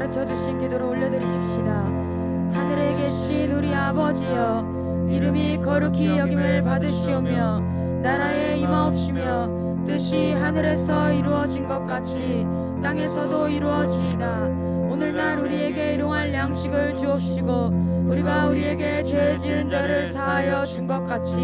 가르쳐 주신 기도를 올려드리십시다. 하늘에 계신 우리 아버지여, 이름이 거룩히 여김을 받으시오며 나라에 임하옵시며 뜻이 하늘에서 이루어진 것 같이 땅에서도 이루어지이다. 오늘날 우리에게 일용할 양식을 주옵시고 우리가 우리에게 죄 지은 자를 사하여 준 것 같이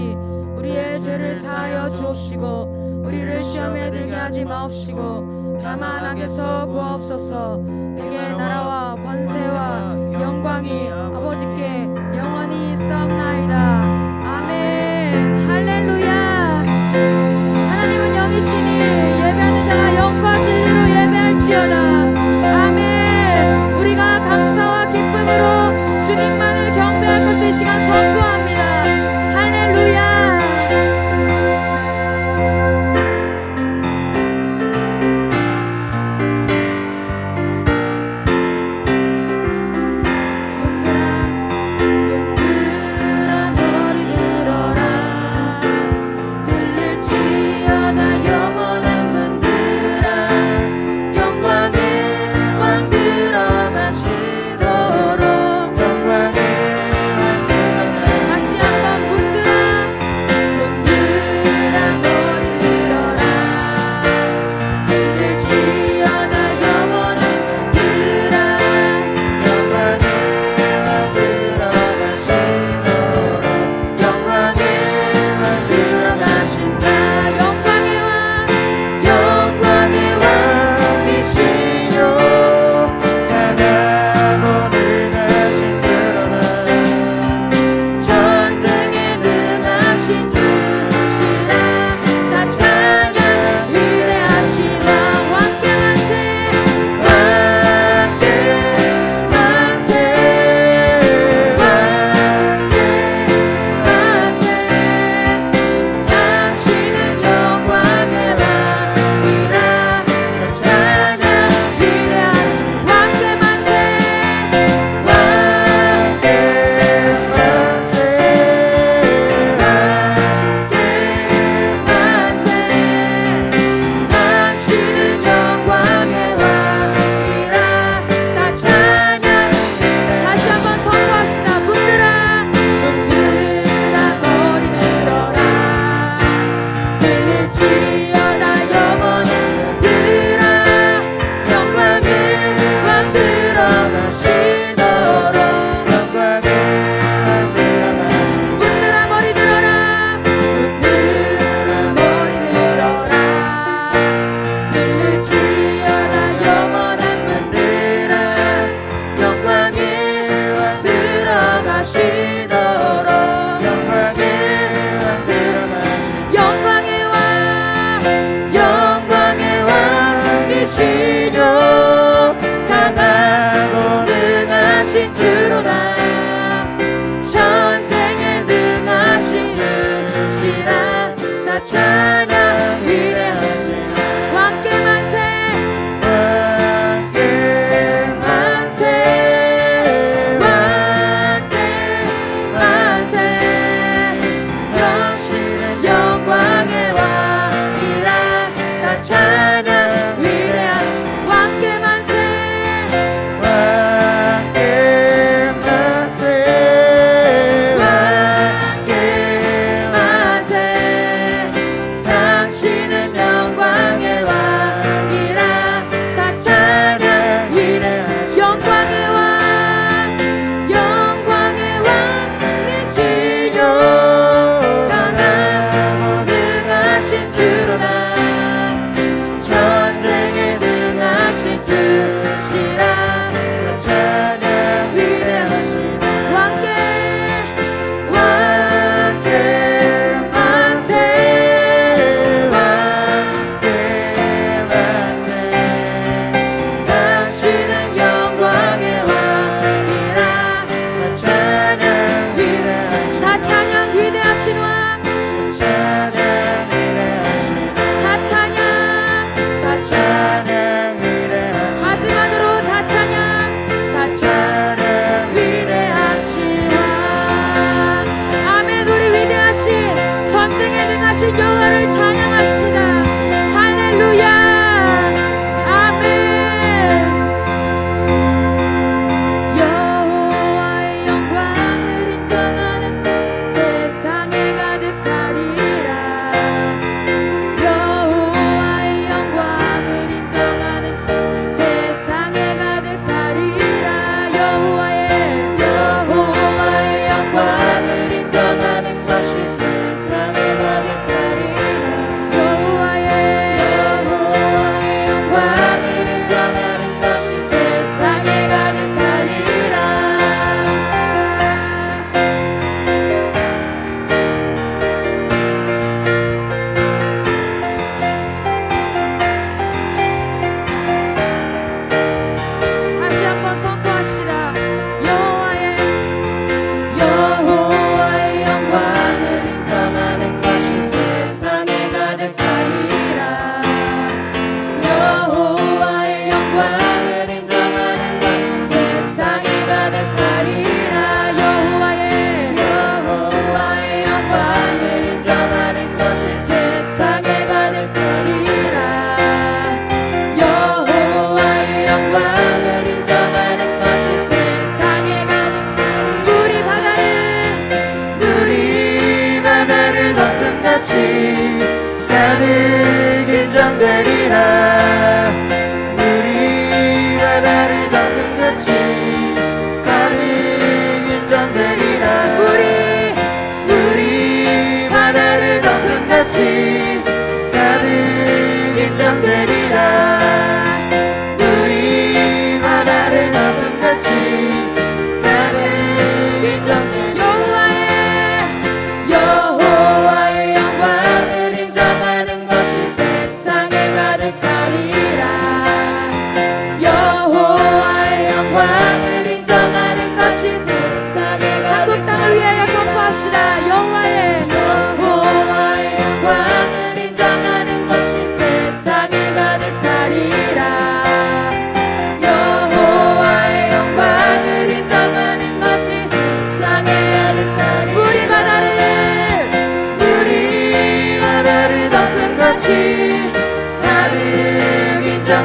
우리의 죄를 사하여 주옵시고 우리를 시험에 들게 하지 마옵시고 다만 악에서 구하옵소서. 대개 나라와 권세와 영광이 아버지께 영원히 있사옵나이다. 아멘. 할렐루야. 하나님은 영이시니 예배하는 자가 영과 진리로 예배할지어다. 아멘. 우리가 감사와 기쁨으로 주님만을 경배할 것을 이 시간 선포합니다. 할렐루야.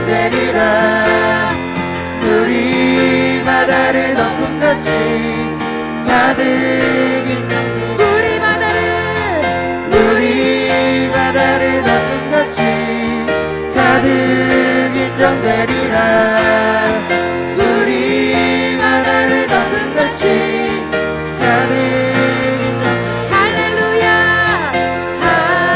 인정되리라. 물이 바다를 덮음같이 가득 인정되리라. 물이 바다를 덮음같이 가득 인정되리라. 물이 바다를 덮음같이 가득 인정되리라. 할렐루야 할렐루야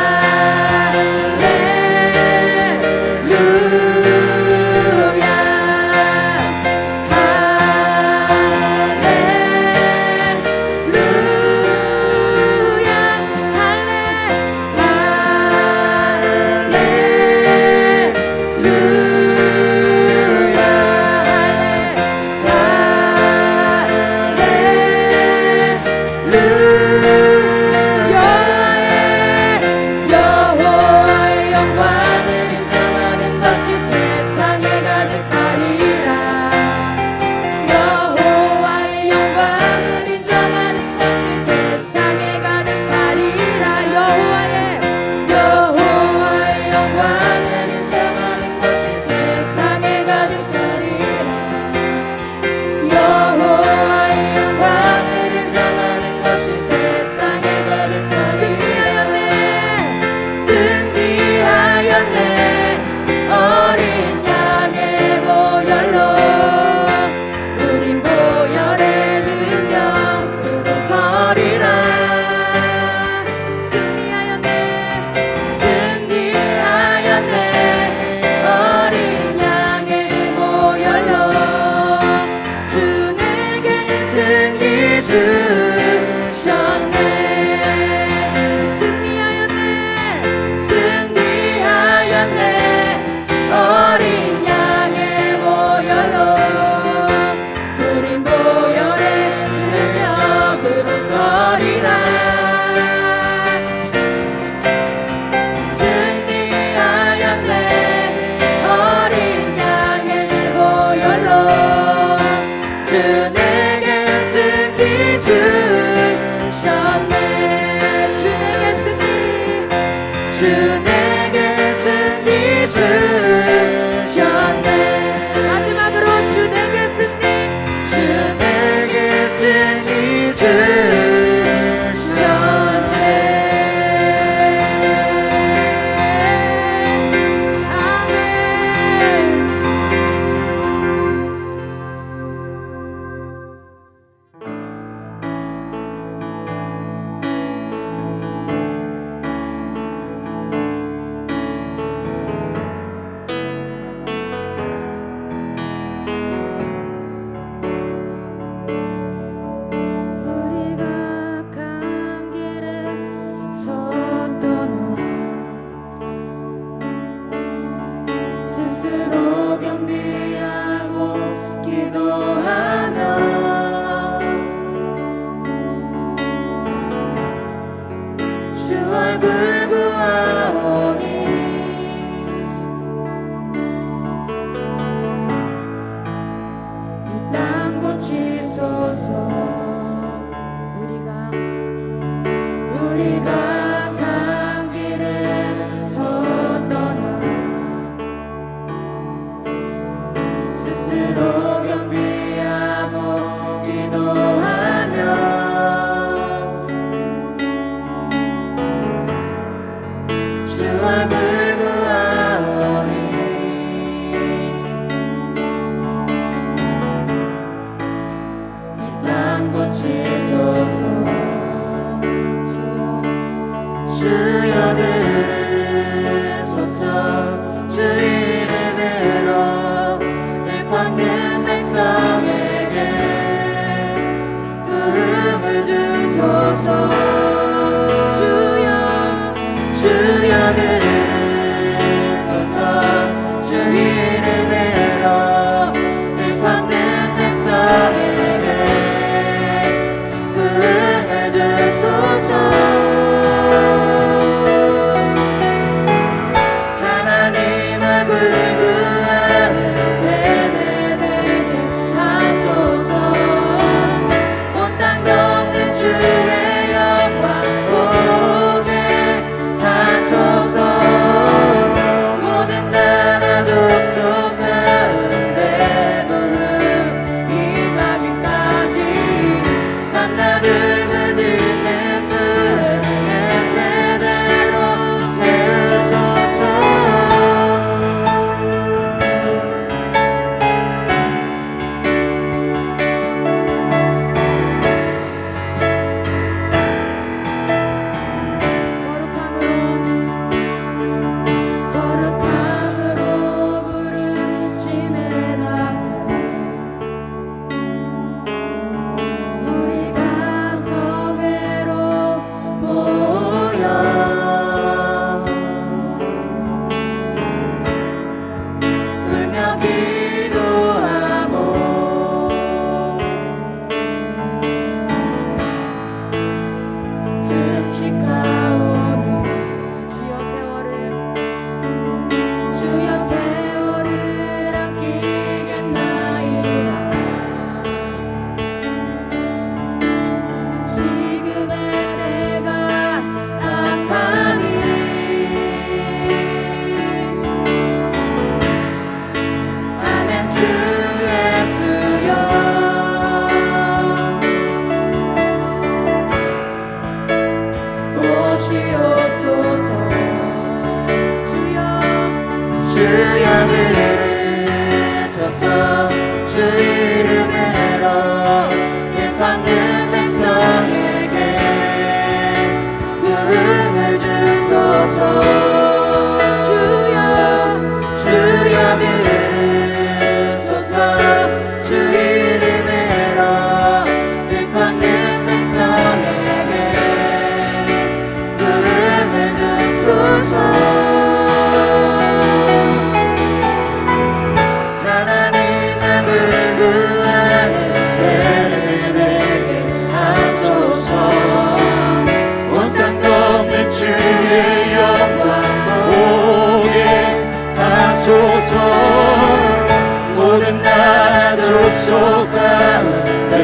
속 가운데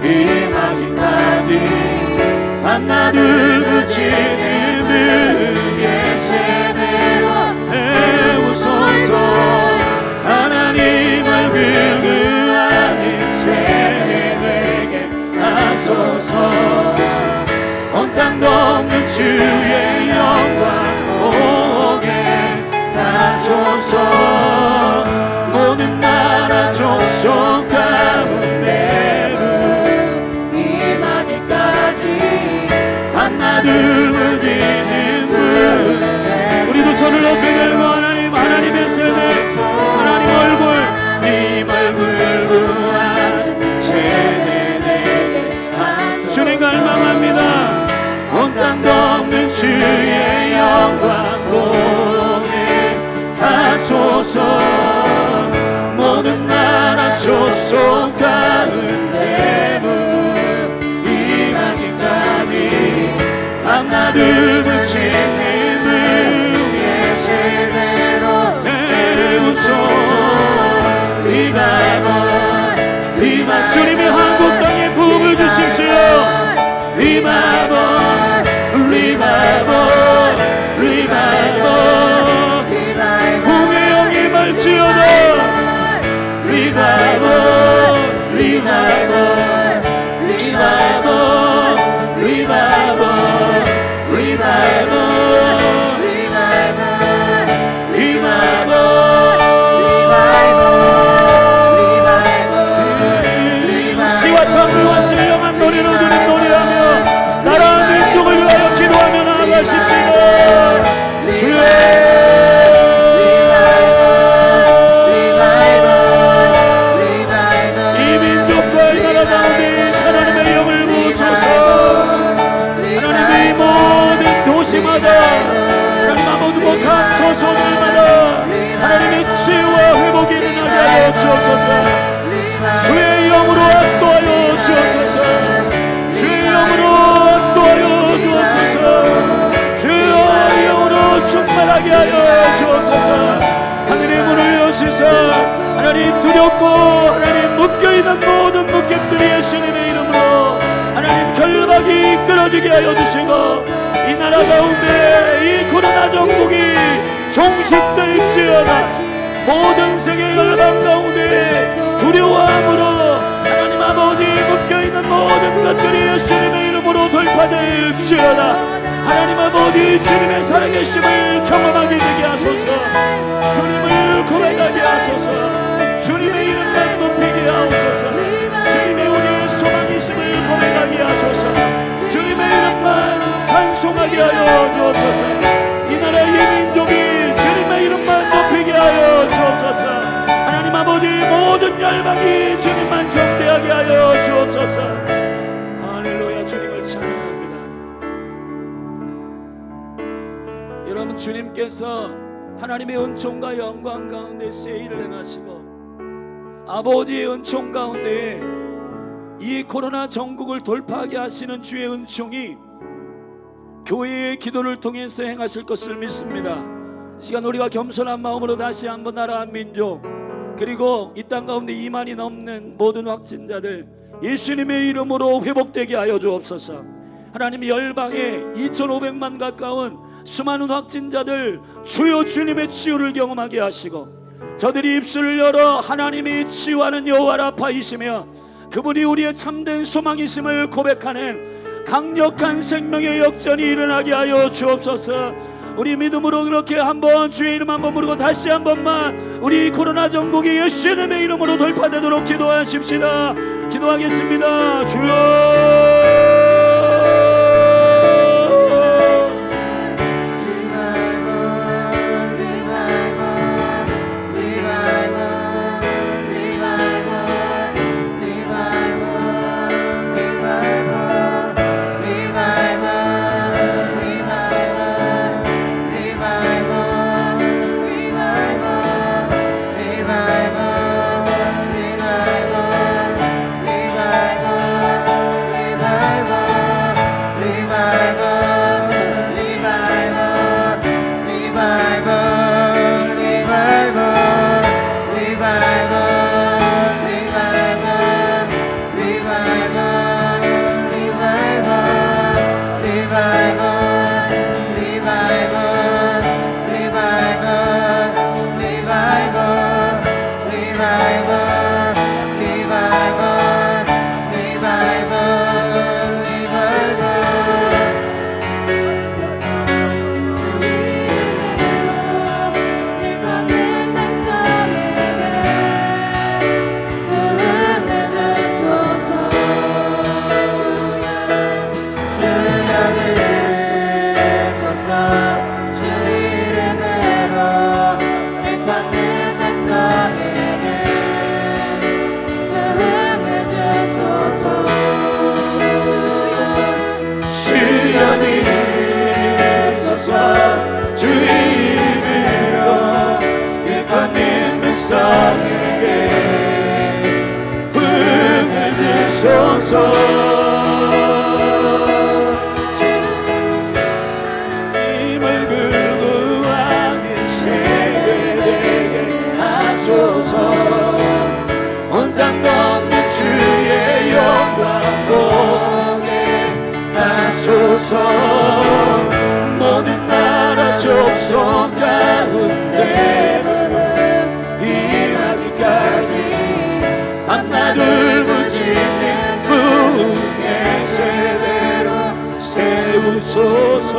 임하기까지 밤낮 울부짖는 그의 세대로 세우소서. 하나님 얼굴 구하는 세대 되게 하소서. 온 땅 덮는 주의 영광 보게 하소서. 모든 나라 족속 가운데 임하기까지 밤낮 울부짖는 분. 우리도 손을 높이 들고 하나님의 세대, 하나님 얼굴 구하는 세대 주님 갈망합니다. 온 땅 덮는 주의 영광 보게 하소서. 모든 나라 족속 가운데 임하기까지 밤낮 울부짖는 그의 세대로 세우소서. 리바이벌 주님이 한국 땅에 부흥을 주십시오. 리바이벌 부흥의 영이 말지어다. 시와 찬미와 신령한 노래로 주님 노래하며 나라 민족을 위하여 기도하며 나아가십시다. 주여 하나님 아무도 못한 소손들마다 하나님의 치유와 회복이 일어나게 하여 주옵소서. 주의 영으로 압도하여 주옵소서. 주의 영으로 압도하여 주옵소서. 주의 영으로 충만하게 하여 주옵소서. 하늘의 문을 여시사 하나님 두렵고 하나님 묶여있는 모든 묶임들이 예수님의 이름으로 하나님 결박이 끊어지게 하여 주시고 이 나라 가운데 이 코로나 정국이 종식될지어다. 모든 세계 열방 가운데 두려워함으로 하나님 아버지 묶여있는 모든 것들이 예수님의 이름으로 돌파될지어다. 하나님 아버지 주님의 살아계심을 경험하게 되게 하소서. 주님을 고백하게 하소서. 주님의 이름만 높이게 하옵소서. 주님의 우리의 소망이심을 고백하게 하소서. 주님의 이름만 찬송하게 하여 주옵소서. 이 나라 이 민족이 주님의 이름만 높이게 하여 주옵소서. 하나님 아버지 모든 열방이 주님만 경배하게 하여 주옵소서. 할렐루야. 주님을 찬양합니다. 여러분 주님께서 하나님의 은총과 영광 가운데 세일을 행하시고 아버지의 은총 가운데 이 코로나 전국을 돌파하게 하시는 주의 은총이 교회의 기도를 통해서 행하실 것을 믿습니다. 이 시간 우리가 겸손한 마음으로 다시 한번 나라 민족 그리고 이 땅 가운데 2만이 넘는 모든 확진자들 예수님의 이름으로 회복되게 하여 주옵소서. 하나님 열방에 2,500만 가까운 수많은 확진자들 주여 주님의 치유를 경험하게 하시고 저들이 입술을 열어 하나님이 치유하는 여호와 라파이시며 그분이 우리의 참된 소망이심을 고백하는 강력한 생명의 역전이 일어나게 하여 주옵소서. 우리 믿음으로 그렇게 한번 주의 이름 한번 부르고 다시 한 번만 우리 코로나 전국이 예수님의 이름으로 돌파되도록 기도하십시다. 기도하겠습니다. 주여 주 이름으로 일컫는 백성에게 부흥을 주소서. 힘을 끌고 하는 세대에게 하소서. 온 땅 덮는 주의 영광 보게 하소서. 모든 나라 족속 가운데 일하기까지 밤낮을 부치는 부흥의 세대로 세우소서.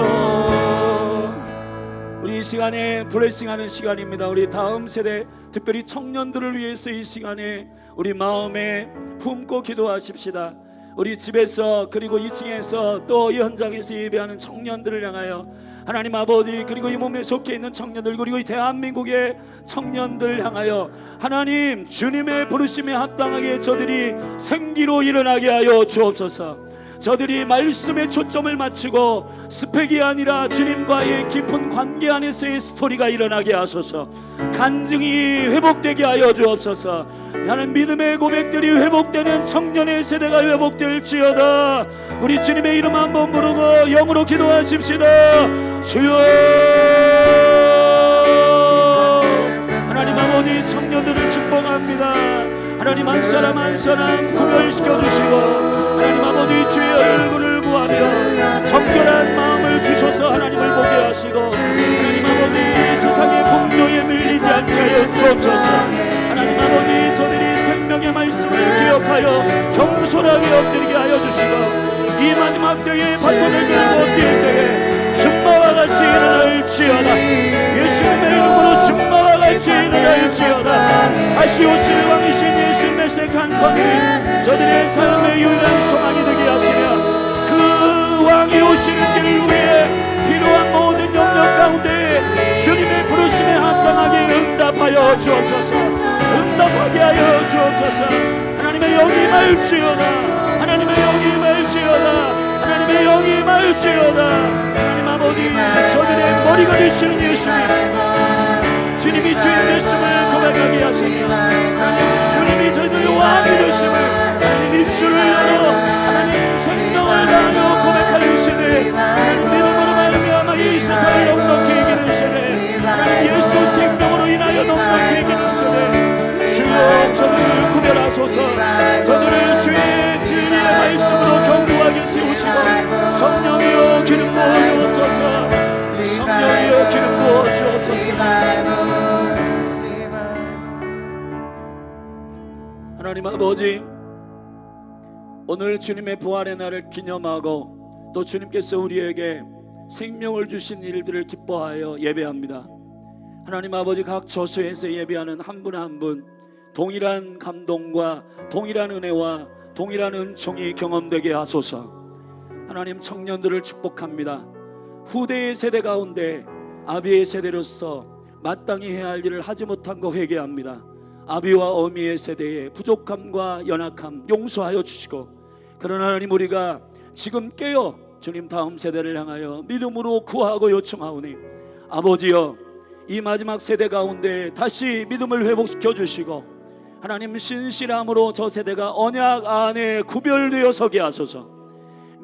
우리 이 시간에 블레싱하는 시간입니다. 우리 다음 세대, 특별히 청년들을 위해서 이 시간에 우리 마음에 품고 기도하십시다. 우리 집에서 그리고 2층에서 또 이 현장에서 예배하는 청년들을 향하여 하나님 아버지, 그리고 이 몸에 속해 있는 청년들, 그리고 이 대한민국의 청년들을 향하여 하나님 주님의 부르심에 합당하게 저들이 생기로 일어나게 하여 주옵소서. 저들이 말씀에 초점을 맞추고 스펙이 아니라 주님과의 깊은 관계 안에서의 스토리가 일어나게 하소서. 간증이 회복되게 하여 주옵소서. 하는 믿음의 고백들이 회복되는 청년의 세대가 회복될지어다. 우리 주님의 이름 한번 부르고 영으로 기도하십시다. 주여. 하나님 아버지, 청년들을 축복합니다. 하나님 한 사람 한 사람 구별시켜 주시고 하나님 아버지 주의 얼굴을 구하며 정결한 마음을 주셔서 하나님을 보게 하시고 하나님 아버지 세상의 풍요에 밀리지 않게 하여 주옵소서. 하나님 아버지 저들이 생명의 말씀을 기억하여 겸손하게 엎드리게 하여 주시고 이 마지막 때에 바톤을 들고 뛸 때에 준마와 같이 일어날지어다. 예수님의 이름으로 준마와 같이 일어날지어다. 다시 오실 왕이신 예수 메섹한 권위 저들의 삶의 유일한 소망이 되게 하시며 그 왕이 오시는 길 위에 필요한 모든 영역 가운데 주님의 부르심에 합당하게 응답하여 주옵소서. 응답하게 하여 주옵소서. 하나님의 영이 말지어다. 하나님의 영이 말지어다. 하나님의 영이 말지어다. 하나님 아버지 저들의 머리가 되시는 예수님, 주님이 주인 되심을 고백하게 하시며 하나님 주님이 저희들 왕이 되심을 하나님 입술을 열어 하나님 생명을 다하여 고백하는 시대, 하나님 믿음으로 말미암아 이 세상을 넉넉히 이기는 세대, 하나님 예수 생명으로 인하여 넉넉히 이기는 세대. 주여 저들을 구별하소서. 저들을 주의 진리의 말씀으로 견고하게 세우시고 성령이여 기름 부어 주옵소서. 성령이여 기름 부어 주옵소서. 하나님 아버지, 오늘 주님의 부활의 날을 기념하고 또 주님께서 우리에게 생명을 주신 일들을 기뻐하여 예배합니다. 하나님 아버지 각 저수에서 예배하는 한 분 한 분 동일한 감동과 동일한 은혜와 동일한 은총이 경험되게 하소서. 하나님 청년들을 축복합니다. 후대의 세대 가운데 아비의 세대로서 마땅히 해야 할 일을 하지 못한 거 회개합니다. 아비와 어미의 세대의 부족함과 연약함 용서하여 주시고, 그러나 하나님 우리가 지금 깨어 주님 다음 세대를 향하여 믿음으로 구하고 요청하오니 아버지여 이 마지막 세대 가운데 다시 믿음을 회복시켜 주시고 하나님 신실함으로 저 세대가 언약 안에 구별되어 서게 하소서.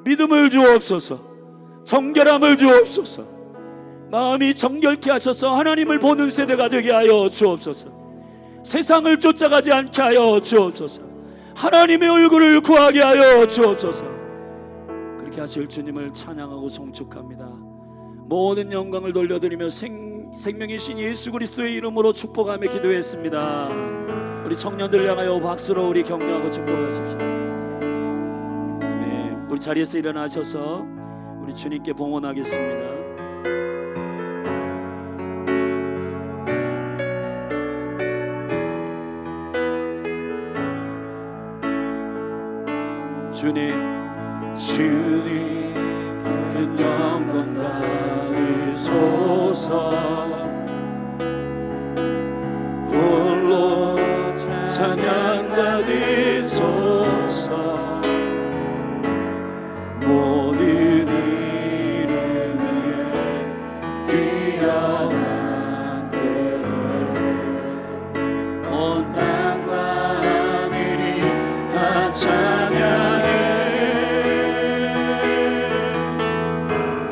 믿음을 주옵소서. 정결함을 주옵소서. 마음이 정결케 하셔서 하나님을 보는 세대가 되게 하여 주옵소서. 세상을 쫓아가지 않게 하여 주옵소서. 하나님의 얼굴을 구하게 하여 주옵소서. 그렇게 하실 주님을 찬양하고 송축합니다. 모든 영광을 돌려드리며 생명이신 예수 그리스도의 이름으로 축복하며 기도했습니다. 우리 우리 청년들 향하여 박수로 우리 격려하고 축복하십시다. 네, 우리 자리에서 일어나셔서 우리 주님께 봉헌하겠습니다. 주님 큰 영광 받으소서. 홀로 찬양 받으소서. 모든 이름 위에 뛰어난 그를 온 땅과 하늘이 다 찬양해.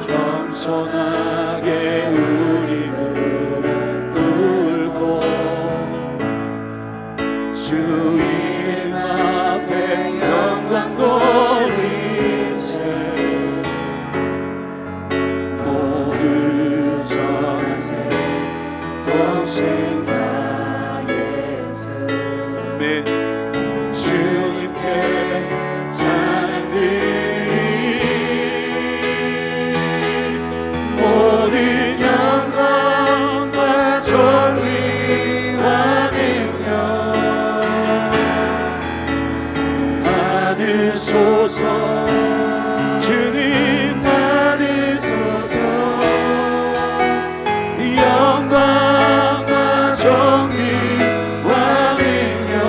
겸손하게 우리 무릎 꿇고 주 이름 앞에 영광 돌리세. 모두 정하세 동생 다 예수. 주님께 찬양 드리. 모든 영광과 존귀와 능력 받으소서. 주님 받으소서. 영광과 존귀와 능력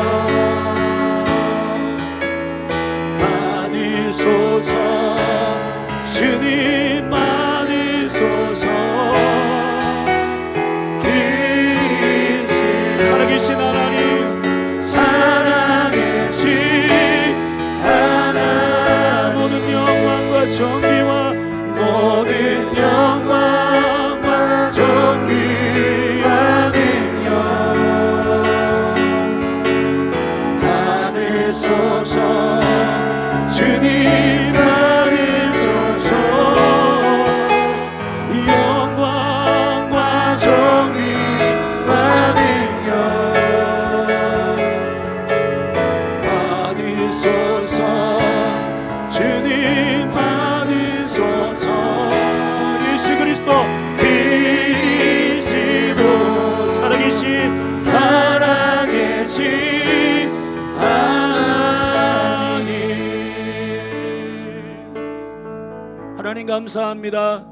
받으소서. 주님 받으소서. 살아계신 하나님, 살아계신 하나님, 모든 영광과 존귀와 모든 영광과 존귀와 능력 받으소서. 주님 받으소서. 영광과 존귀와 능력 받으소서. 주님 받으소서. 예수 그리스도 살아계신 하나님. 하나님 감사합니다.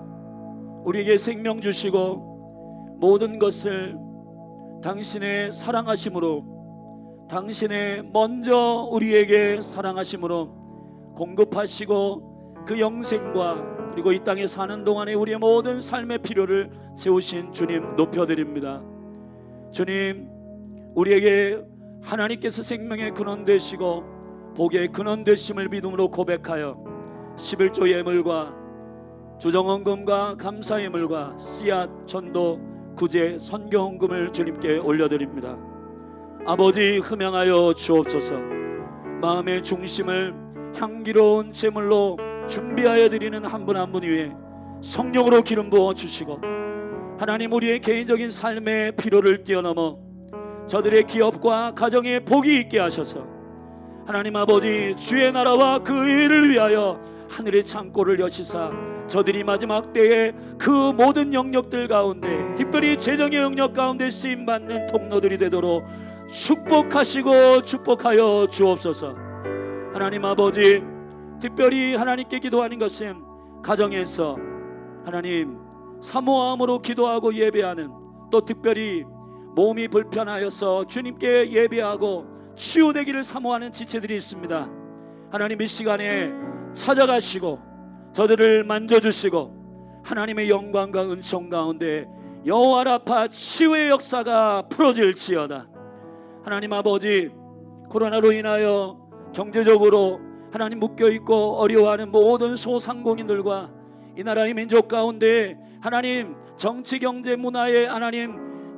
우리에게 생명 주시고 모든 것을 당신의 사랑하심으로, 당신의 먼저 우리에게 사랑하심으로 공급하시고 그 영생과 그리고 이 땅에 사는 동안에 우리의 모든 삶의 필요를 채우신 주님 높여드립니다. 주님, 우리에게 하나님께서 생명의 근원 되시고 복의 근원 되심을 믿음으로 고백하여 11조 예물과 주정헌금과 감사 예물과 씨앗, 전도, 구제, 선교 헌금을 주님께 올려드립니다. 아버지, 흠양하여 주옵소서. 마음의 중심을 향기로운 제물로 준비하여 드리는 한 분 한 분 위에 성령으로 기름 부어 주시고, 하나님, 우리의 개인적인 삶의 필요를 뛰어넘어 저들의 기업과 가정에 복이 있게 하셔서 하나님 아버지, 주의 나라와 그 의를 위하여 하늘의 창고를 여시사 저들이 마지막 때에 그 모든 영역들 가운데, 특별히 재정의 영역 가운데 쓰임받는 통로들이 되도록 축복하시고 축복하여 주옵소서. 하나님 아버지, 특별히 하나님께 기도하는 것은 가정에서 하나님 사모함으로 기도하고 예배하는, 또 특별히 몸이 불편하여서 주님께 예배하고 치유되기를 사모하는 지체들이 있습니다. 하나님, 이 시간에 찾아가시고 저들을 만져주시고 하나님의 영광과 은총 가운데 여호와 라파 치유의 역사가 풀어질지어다. 하나님 아버지, 코로나로 인하여 경제적으로 하나님 묶여있고 어려워하는 모든 소상공인들과 이 나라의 민족 가운데 하나님 정치, 경제, 문화에 하나님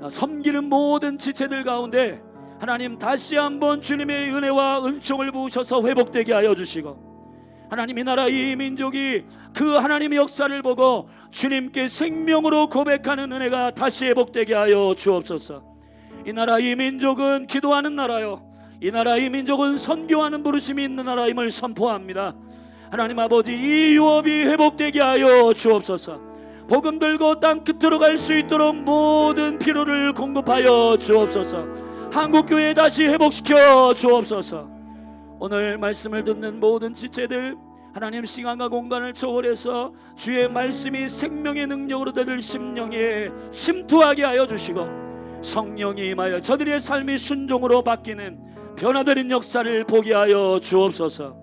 섬기는 모든 지체들 가운데 하나님 다시 한번 주님의 은혜와 은총을 부으셔서 회복되게 하여 주시고, 하나님 이 나라 이 민족이 그 하나님의 역사를 보고 주님께 생명으로 고백하는 은혜가 다시 회복되게 하여 주옵소서. 이 나라 이 민족은 기도하는 나라요, 이 나라 이 민족은 선교하는 부르심이 있는 나라임을 선포합니다. 하나님 아버지, 이 유업이 회복되게 하여 주옵소서. 복음 들고 땅 끝으로 갈 수 있도록 모든 필요를 공급하여 주옵소서. 한국교회 다시 회복시켜 주옵소서. 오늘 말씀을 듣는 모든 지체들, 하나님 시간과 공간을 초월해서 주의 말씀이 생명의 능력으로 저들 심령에 침투하게 하여 주시고, 성령이 임하여 저들의 삶이 순종으로 바뀌는 변화되는 역사를 보게 하여 주옵소서.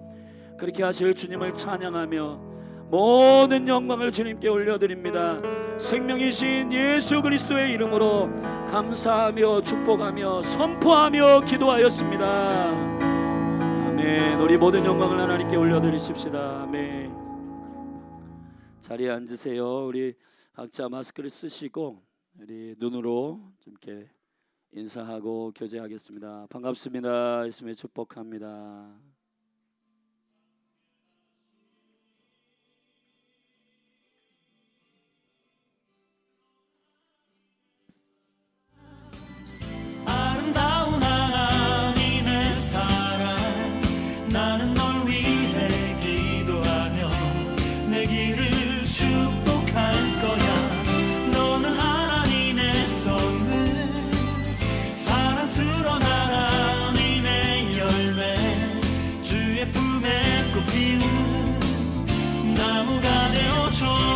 그렇게 하실 주님을 찬양하며 모든 영광을 주님께 올려드립니다. 생명이신 예수 그리스도의 이름으로 감사하며 축복하며 선포하며 기도하였습니다. 아멘. 우리 모든 영광을 하나님께 올려드리십시다. 아멘. 자리에 앉으세요. 우리 각자 마스크를 쓰시고 우리 눈으로 좀 이렇게 인사하고 교제하겠습니다. 반갑습니다. 예수님의 축복합니다. 아름다운 하나님의 사랑, 나는 널 위해 기도하며 내 길을 축복할 거야. 너는 하나님의 선물, 사랑스러운 하나님의 열매, 주의 품에 꽃 피운 나무가 되어줘.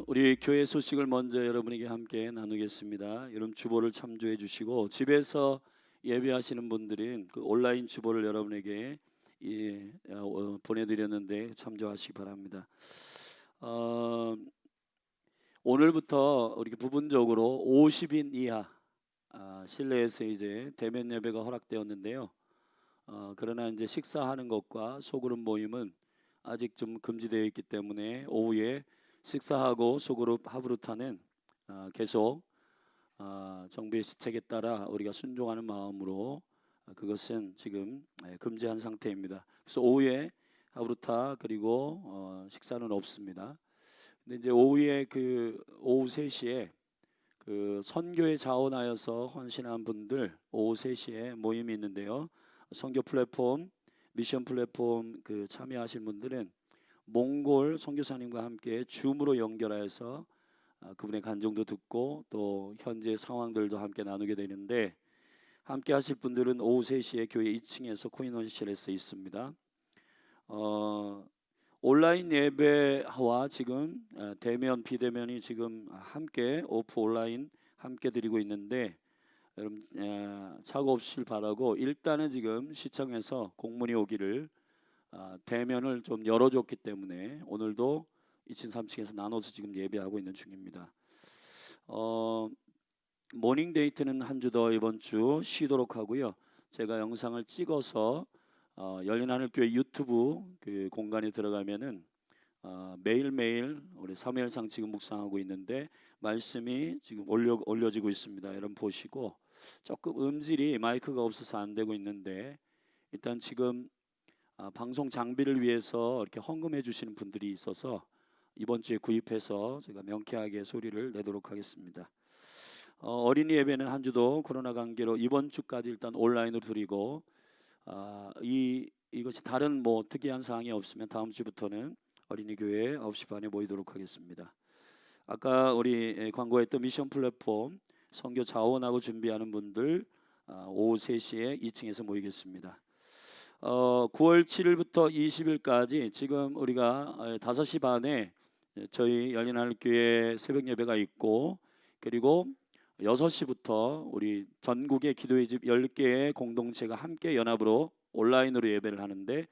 우리 교회 소식을 먼저 여러분에게 함께 나누겠습니다. 여러분 주보를 참조해 주시고, 집에서 예배하시는 분들은 그 온라인 주보를 여러분에게 보내드렸는데 참조하시기 바랍니다. 오늘부터 우리 부분적으로 50인 이하 실내에서 이제 대면 예배가 허락되었는데요. 그러나 이제 식사하는 것과 소그룹 모임은 아직 좀 금지되어 있기 때문에 오후에 식사하고 소그룹 합으로타는 계속 정부의 시책에 따라 우리가 순종하는 마음으로 그것은 지금 금지한 상태입니다. 그래서 오후에 합으로타 그리고 식사는 없습니다. 근데 이제 오후에 오후 3시에 그 선교에 자원하여서 헌신한 분들 오후 3시에 모임이 있는데요. 선교 플랫폼, 미션 플랫폼 참여하신 분들은 몽골 선교사님과 함께 줌으로 연결해서 그분의 간증도 듣고 또 현재 상황들도 함께 나누게 되는데, 함께 하실 분들은 오후 3시에 교회 2층에서 코인원실에서 있습니다. 온라인 예배와 지금 대면 비대면이 지금 함께 오프 온라인 함께 드리고 있는데, 여러분 착오 없으실 바라고, 일단은 지금 시청에서 공문이 오기를 대면을 좀 열어줬기 때문에 오늘도 2층 3층에서 나눠서 지금 예배하고 있는 중입니다. 모닝 데이트는 한 주 더 이번 주 쉬도록 하고요. 제가 영상을 찍어서 열린하늘교회 유튜브 그 공간에 들어가면은 매일매일 우리 사무엘상 지금 묵상하고 있는데 말씀이 지금 올려지고 있습니다. 여러분 보시고, 조금 음질이 마이크가 없어서 안 되고 있는데 일단 지금 방송 장비를 위해서 이렇게 헌금해 주시는 분들이 있어서 이번 주에 구입해서 제가 명쾌하게 소리를 내도록 하겠습니다. 어린이 예배는 한 주도 코로나 관계로 이번 주까지 일단 온라인으로 드리고, 이것이 다른 뭐 특이한 사항이 없으면 다음 주부터는 어린이 교회 9시 반에 모이도록 하겠습니다. 아까 우리 광고했던 미션 플랫폼 선교 자원하고 준비하는 분들 오후 3시에 2층에서 모이겠습니다. 9월 7일부터 20일까지 지금 우리가 5시 반에 저희 열린하늘교회 새벽 예배가 있고, 그리고 6시부터 우리 전국의 기도의 집 10개의 공동체가 함께 연합으로 온라인으로 예배를 하는데,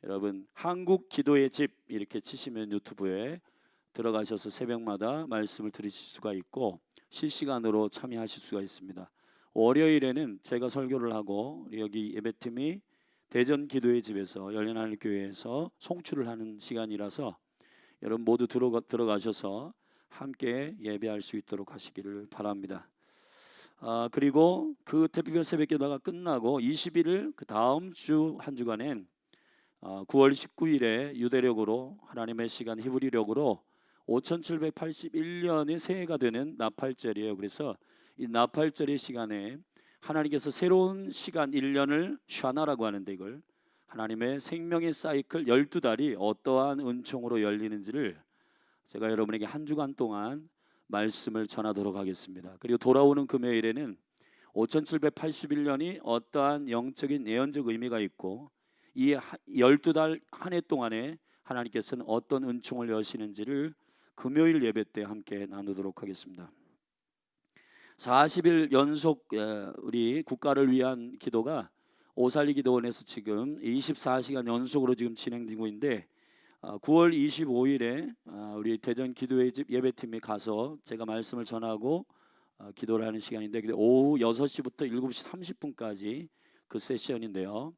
여러분 한국 기도의 집 이렇게 치시면 유튜브에 들어가셔서 새벽마다 말씀을 들으실 수가 있고 실시간으로 참여하실 수가 있습니다. 월요일에는 제가 설교를 하고 여기 예배팀이 대전 기도의 집에서 열린하늘교회에서 송출을 하는 시간이라서 여러분 모두 들어가셔서 함께 예배할 수 있도록 하시기를 바랍니다. 그리고 그 특별 새벽기도가 끝나고 21일 그 다음 주 한 주간엔 9월 19일에 유대력으로 하나님의 시간 히브리력으로 5781년의 새해가 되는 나팔절이에요. 그래서 이 나팔절의 시간에 하나님께서 새로운 시간 1년을 샤나라고 하는데, 이걸 하나님의 생명의 사이클 12달이 어떠한 은총으로 열리는지를 제가 여러분에게 한 주간 동안 말씀을 전하도록 하겠습니다. 그리고 돌아오는 금요일에는 5781년이 어떠한 영적인 예언적 의미가 있고 이 12달 한 해 동안에 하나님께서는 어떤 은총을 여시는지를 금요일 예배 때 함께 나누도록 하겠습니다. 40일 연속 우리 국가를 위한 기도가 오살리 기도원에서 지금 24시간 연속으로 지금 진행되고 있는데 9월 25일에 우리 대전 기도회 집 예배팀이 가서 제가 말씀을 전하고 기도를 하는 시간인데, 오후 6시부터 7시 30분까지 그 세션인데요.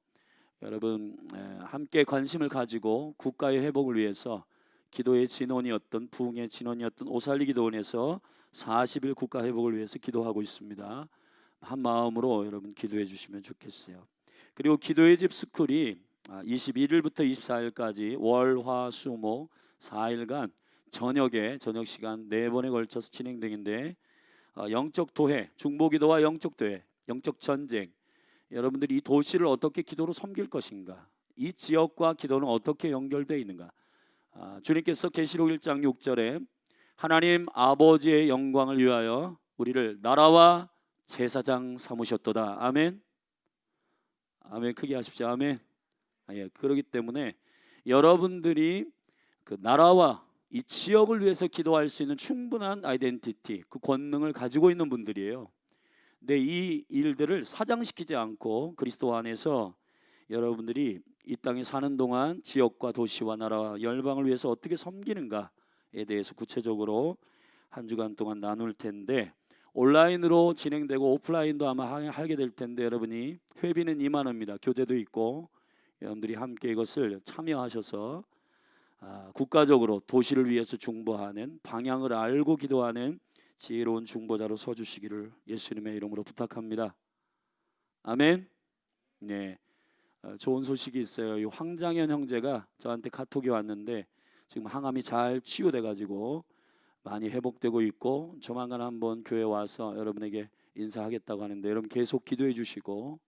여러분 함께 관심을 가지고 국가의 회복을 위해서 기도의 진원이었던, 부흥의 진원이었던 오살리 기도원에서 40일 국가 회복을 위해서 기도하고 있습니다. 한 마음으로 여러분 기도해 주시면 좋겠어요. 그리고 기도의 집 스쿨이 21일부터 24일까지 월, 화, 수, 목 4일간 저녁 시간 4번에 걸쳐서 진행되는데, 영적 도회, 중보기도와 영적 도회, 영적 전쟁, 여러분들이 이 도시를 어떻게 기도로 섬길 것인가, 이 지역과 기도는 어떻게 연결되어 있는가. 주님께서 계시록 1장 6절에 하나님 아버지의 영광을 위하여 우리를 나라와 제사장 삼으셨도다. 아멘. 아멘. 크게 하십시오. 아멘. 그렇기 때문에 여러분들이 그 나라와 이 지역을 위해서 기도할 수 있는 충분한 아이덴티티, 그 권능을 가지고 있는 분들이에요. 근데 이 일들을 사장시키지 않고 그리스도 안에서 여러분들이 이 땅에 사는 동안 지역과 도시와 나라와 열방을 위해서 어떻게 섬기는가에 대해서 구체적으로 한 주간 동안 나눌 텐데, 온라인으로 진행되고 오프라인도 아마 하게 될 텐데, 여러분이 회비는 2만 원입니다. 교재도 있고 여러분들이 함께 이것을 참여하셔서 국가적으로 도시를 위해서 중보하는, 방향을 알고 기도하는 지혜로운 중보자로 서주시기를 예수님의 이름으로 부탁합니다. 아멘. 네, 좋은 소식이 있어요. 이 황장현 형제가 저한테 카톡이 왔는데 지금 항암이 잘 치유돼 가지고 많이 회복되고 있고, 조만간 한번 교회 와서 여러분에게 인사하겠다고 하는데, 여러분 계속 기도해 주시고,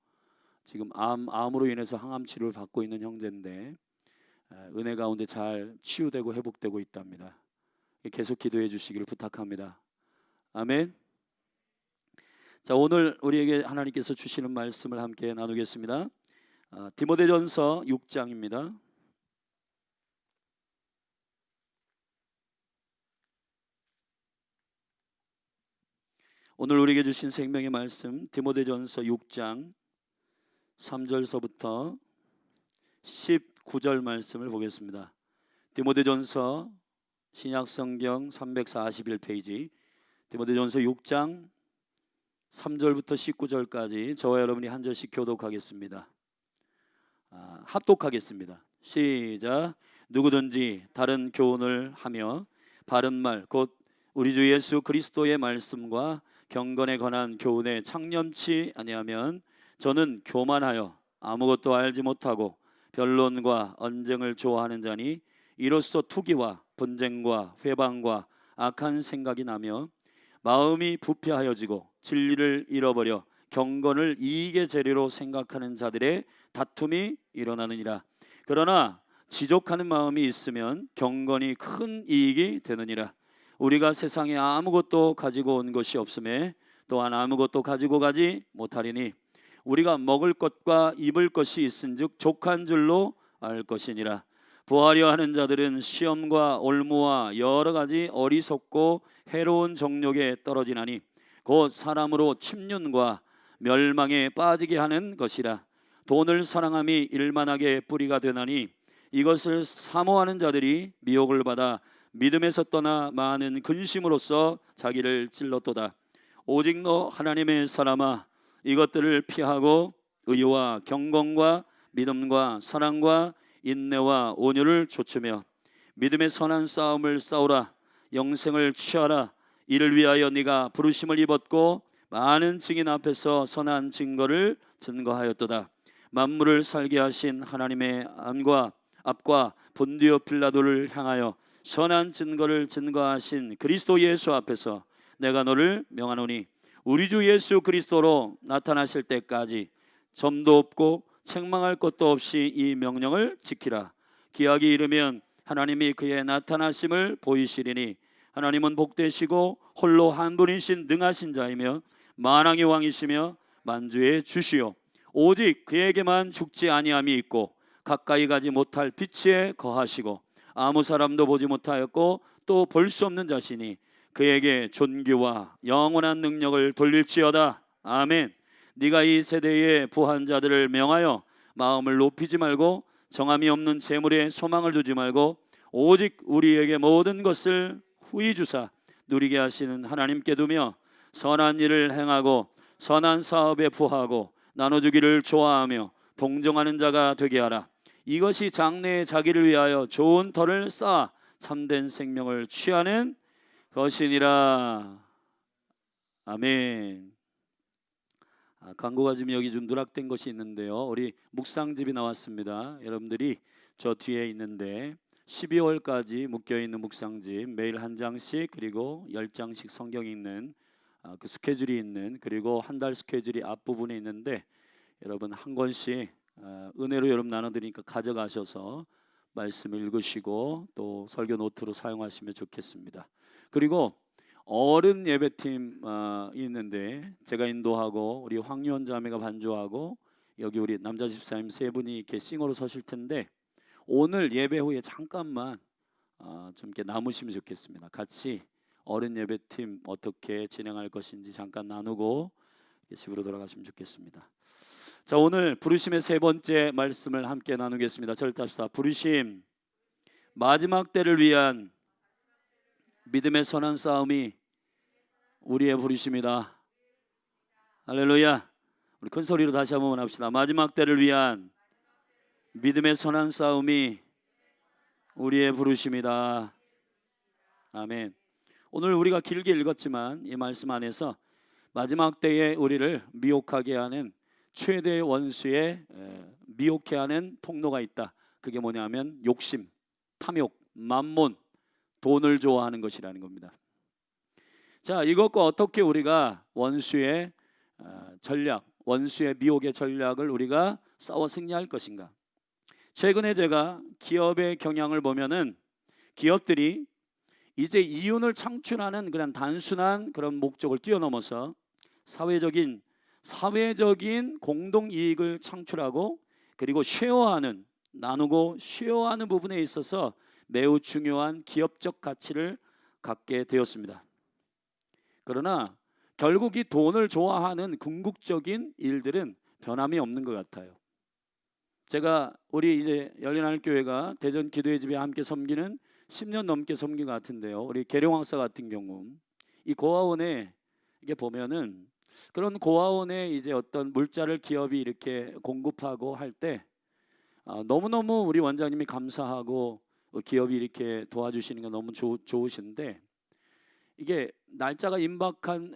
지금 암으로 인해서 항암 치료를 받고 있는 형제인데 은혜 가운데 잘 치유되고 회복되고 있답니다. 계속 기도해 주시기를 부탁합니다. 아멘. 자, 오늘 우리에게 하나님께서 주시는 말씀을 함께 나누겠습니다. 디모데전서 6장입니다. 오늘 우리에게 주신 생명의 말씀, 디모데전서 6장 3절서부터 19절 말씀을 보겠습니다. 디모데전서 신약성경 341페이지, 디모데전서 6장 3절부터 19절까지 저와 여러분이 한 절씩 교독하겠습니다. 합독하겠습니다. 시작. 누구든지 다른 교훈을 하며 바른 말, 곧 우리 주 예수 그리스도의 말씀과 경건에 관한 교훈에 창념치 아니하면 저는 교만하여 아무것도 알지 못하고 변론과 언쟁을 좋아하는 자니, 이로써 투기와 분쟁과 회방과 악한 생각이 나며 마음이 부패하여지고 진리를 잃어버려 경건을 이익의 재료로 생각하는 자들의 다툼이 일어나느니라. 그러나 지족하는 마음이 있으면 경건이 큰 이익이 되느니라. 우리가 세상에 아무것도 가지고 온 것이 없음에 또한 아무것도 가지고 가지 못하리니, 우리가 먹을 것과 입을 것이 있은즉 족한 줄로 알 것이니라. 부하려 하는 자들은 시험과 올무와 여러 가지 어리석고 해로운 정욕에 떨어지나니 곧 사람으로 침륜과 멸망에 빠지게 하는 것이라. 돈을 사랑함이 일만하게 뿌리가 되나니 이것을 사모하는 자들이 미혹을 받아 믿음에서 떠나 많은 근심으로써 자기를 찔렀도다. 오직 너 하나님의 사람아, 이것들을 피하고 의와 경건과 믿음과 사랑과 인내와 온유를 좇으며 믿음의 선한 싸움을 싸우라. 영생을 취하라. 이를 위하여 네가 부르심을 입었고 많은 증인 앞에서 선한 증거를 증거하였도다. 만물을 살게 하신 하나님의 앞과 본디오 빌라도를 향하여 선한 증거를 증거하신 그리스도 예수 앞에서 내가 너를 명하노니 우리 주 예수 그리스도로 나타나실 때까지 점도 없고 책망할 것도 없이 이 명령을 지키라. 기약이 이르면 하나님이 그의 나타나심을 보이시리니 하나님은 복되시고 홀로 한 분이신 능하신 자이며 만왕의 왕이시며 만주의 주시요 오직 그에게만 죽지 아니함이 있고 가까이 가지 못할 빛에 거하시고 아무 사람도 보지 못하였고 또 볼 수 없는 자시니 그에게 존귀와 영원한 능력을 돌릴지어다. 아멘. 네가 이 세대의 부한 자들을 명하여 마음을 높이지 말고 정함이 없는 재물에 소망을 두지 말고 오직 우리에게 모든 것을 후히 주사 누리게 하시는 하나님께 두며 선한 일을 행하고 선한 사업에 부하고 나눠주기를 좋아하며 동정하는 자가 되게 하라. 이것이 장래의 자기를 위하여 좋은 터를 쌓아 참된 생명을 취하는 것이니라. 아멘. 광고가 지금 여기 좀 누락된 것이 있는데요. 우리 묵상집이 나왔습니다. 여러분들이 저 뒤에 있는데 12월까지 묶여있는 묵상집 매일 한 장씩 그리고 10장씩 성경 읽는 그 스케줄이 있는 그리고 한 달 스케줄이 앞부분에 있는데 여러분 한 권씩 은혜로 여러분 나눠드리니까 가져가셔서 말씀 읽으시고 또 설교 노트로 사용하시면 좋겠습니다. 그리고 어른 예배팀 있는데 제가 인도하고 우리 황유원 자매가 반주하고 여기 우리 남자 집사님 세 분이 이렇게 싱어로 서실 텐데 오늘 예배 후에 잠깐만 좀 이렇게 남으시면 좋겠습니다. 같이 어른 예배팀 어떻게 진행할 것인지 잠깐 나누고 집으로 돌아가시면 좋겠습니다. 자, 오늘 부르심의 세 번째 말씀을 함께 나누겠습니다. 절답시다. 부르심 마지막 때를 위한 믿음의 선한 싸움이 우리의 부르심이다. 할렐루야. 우리 큰 소리로 다시 한번 합시다. 마지막 때를 위한 믿음의 선한 싸움이 우리의 부르심이다. 아멘. 오늘 우리가 길게 읽었지만 이 말씀 안에서 마지막 때에 우리를 미혹하게 하는 최대의 원수의 미혹해 하는 통로가 있다. 그게 뭐냐면 욕심, 탐욕, 만몬, 돈을 좋아하는 것이라는 겁니다. 자, 이것과 어떻게 우리가 원수의 전략, 원수의 미혹의 전략을 우리가 싸워 승리할 것인가? 최근에 제가 기업의 경향을 보면은 기업들이 이제 이윤을 창출하는 그런 단순한 그런 목적을 뛰어넘어서 사회적인 공동 이익을 창출하고 그리고 쉐어하는 나누고 쉐어하는 부분에 있어서 매우 중요한 기업적 가치를 갖게 되었습니다. 그러나 결국 이 돈을 좋아하는 궁극적인 일들은 변함이 없는 것 같아요. 제가 우리 이제 열린하늘교회가 대전 기도의 집에 함께 섬기는 10년 넘게 섬긴 것 같은데요. 우리 계룡왕사 같은 경우 이 고아원에 이게 보면은 그런 고아원에 이제 어떤 물자를 기업이 이렇게 공급하고 할 때 너무너무 우리 원장님이 감사하고 기업이 이렇게 도와주시는 게 너무 좋으신데 이게 날짜가 임박한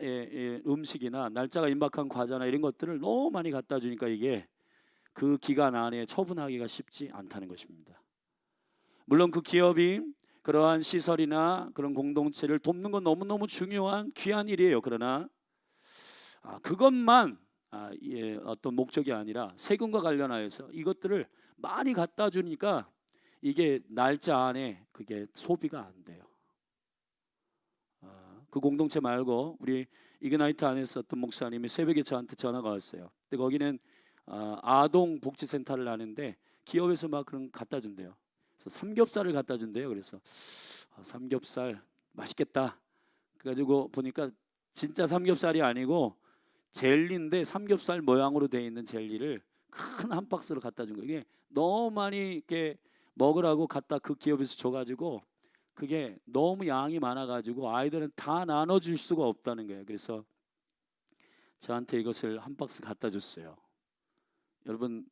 음식이나 날짜가 임박한 과자나 이런 것들을 너무 많이 갖다 주니까 이게 그 기간 안에 처분하기가 쉽지 않다는 것입니다. 물론 그 기업이 그러한 시설이나 그런 공동체를 돕는 건 너무너무 중요한 귀한 일이에요. 그러나 그것만 어떤 목적이 아니라 세금과 관련하여서 이것들을 많이 갖다 주니까 이게 날짜 안에 그게 소비가 안 돼요. 그 공동체 말고 우리 이그나이트 안에서 어떤 목사님이 새벽에 저한테 전화가 왔어요. 근데 거기는 아동 복지센터를 하는데 기업에서 막 그런 갖다 준대요. 그래서 삼겹살을 갖다 준대요. 그래서 삼겹살 맛있겠다. 그래가지고 보니까 진짜 삼겹살이 아니고 젤리인데 삼겹살 모양으로 되어 있는 젤리를 큰 한 박스로 갖다 준 거예요. 이게 너무 많이 이렇게 먹으라고 갖다 그 기업에서 줘가지고 그게 너무 양이 많아가지고 아이들은 다 나눠줄 수가 없다는 거예요. 그래서 저한테 이것을 한 박스 갖다 줬어요. 여러분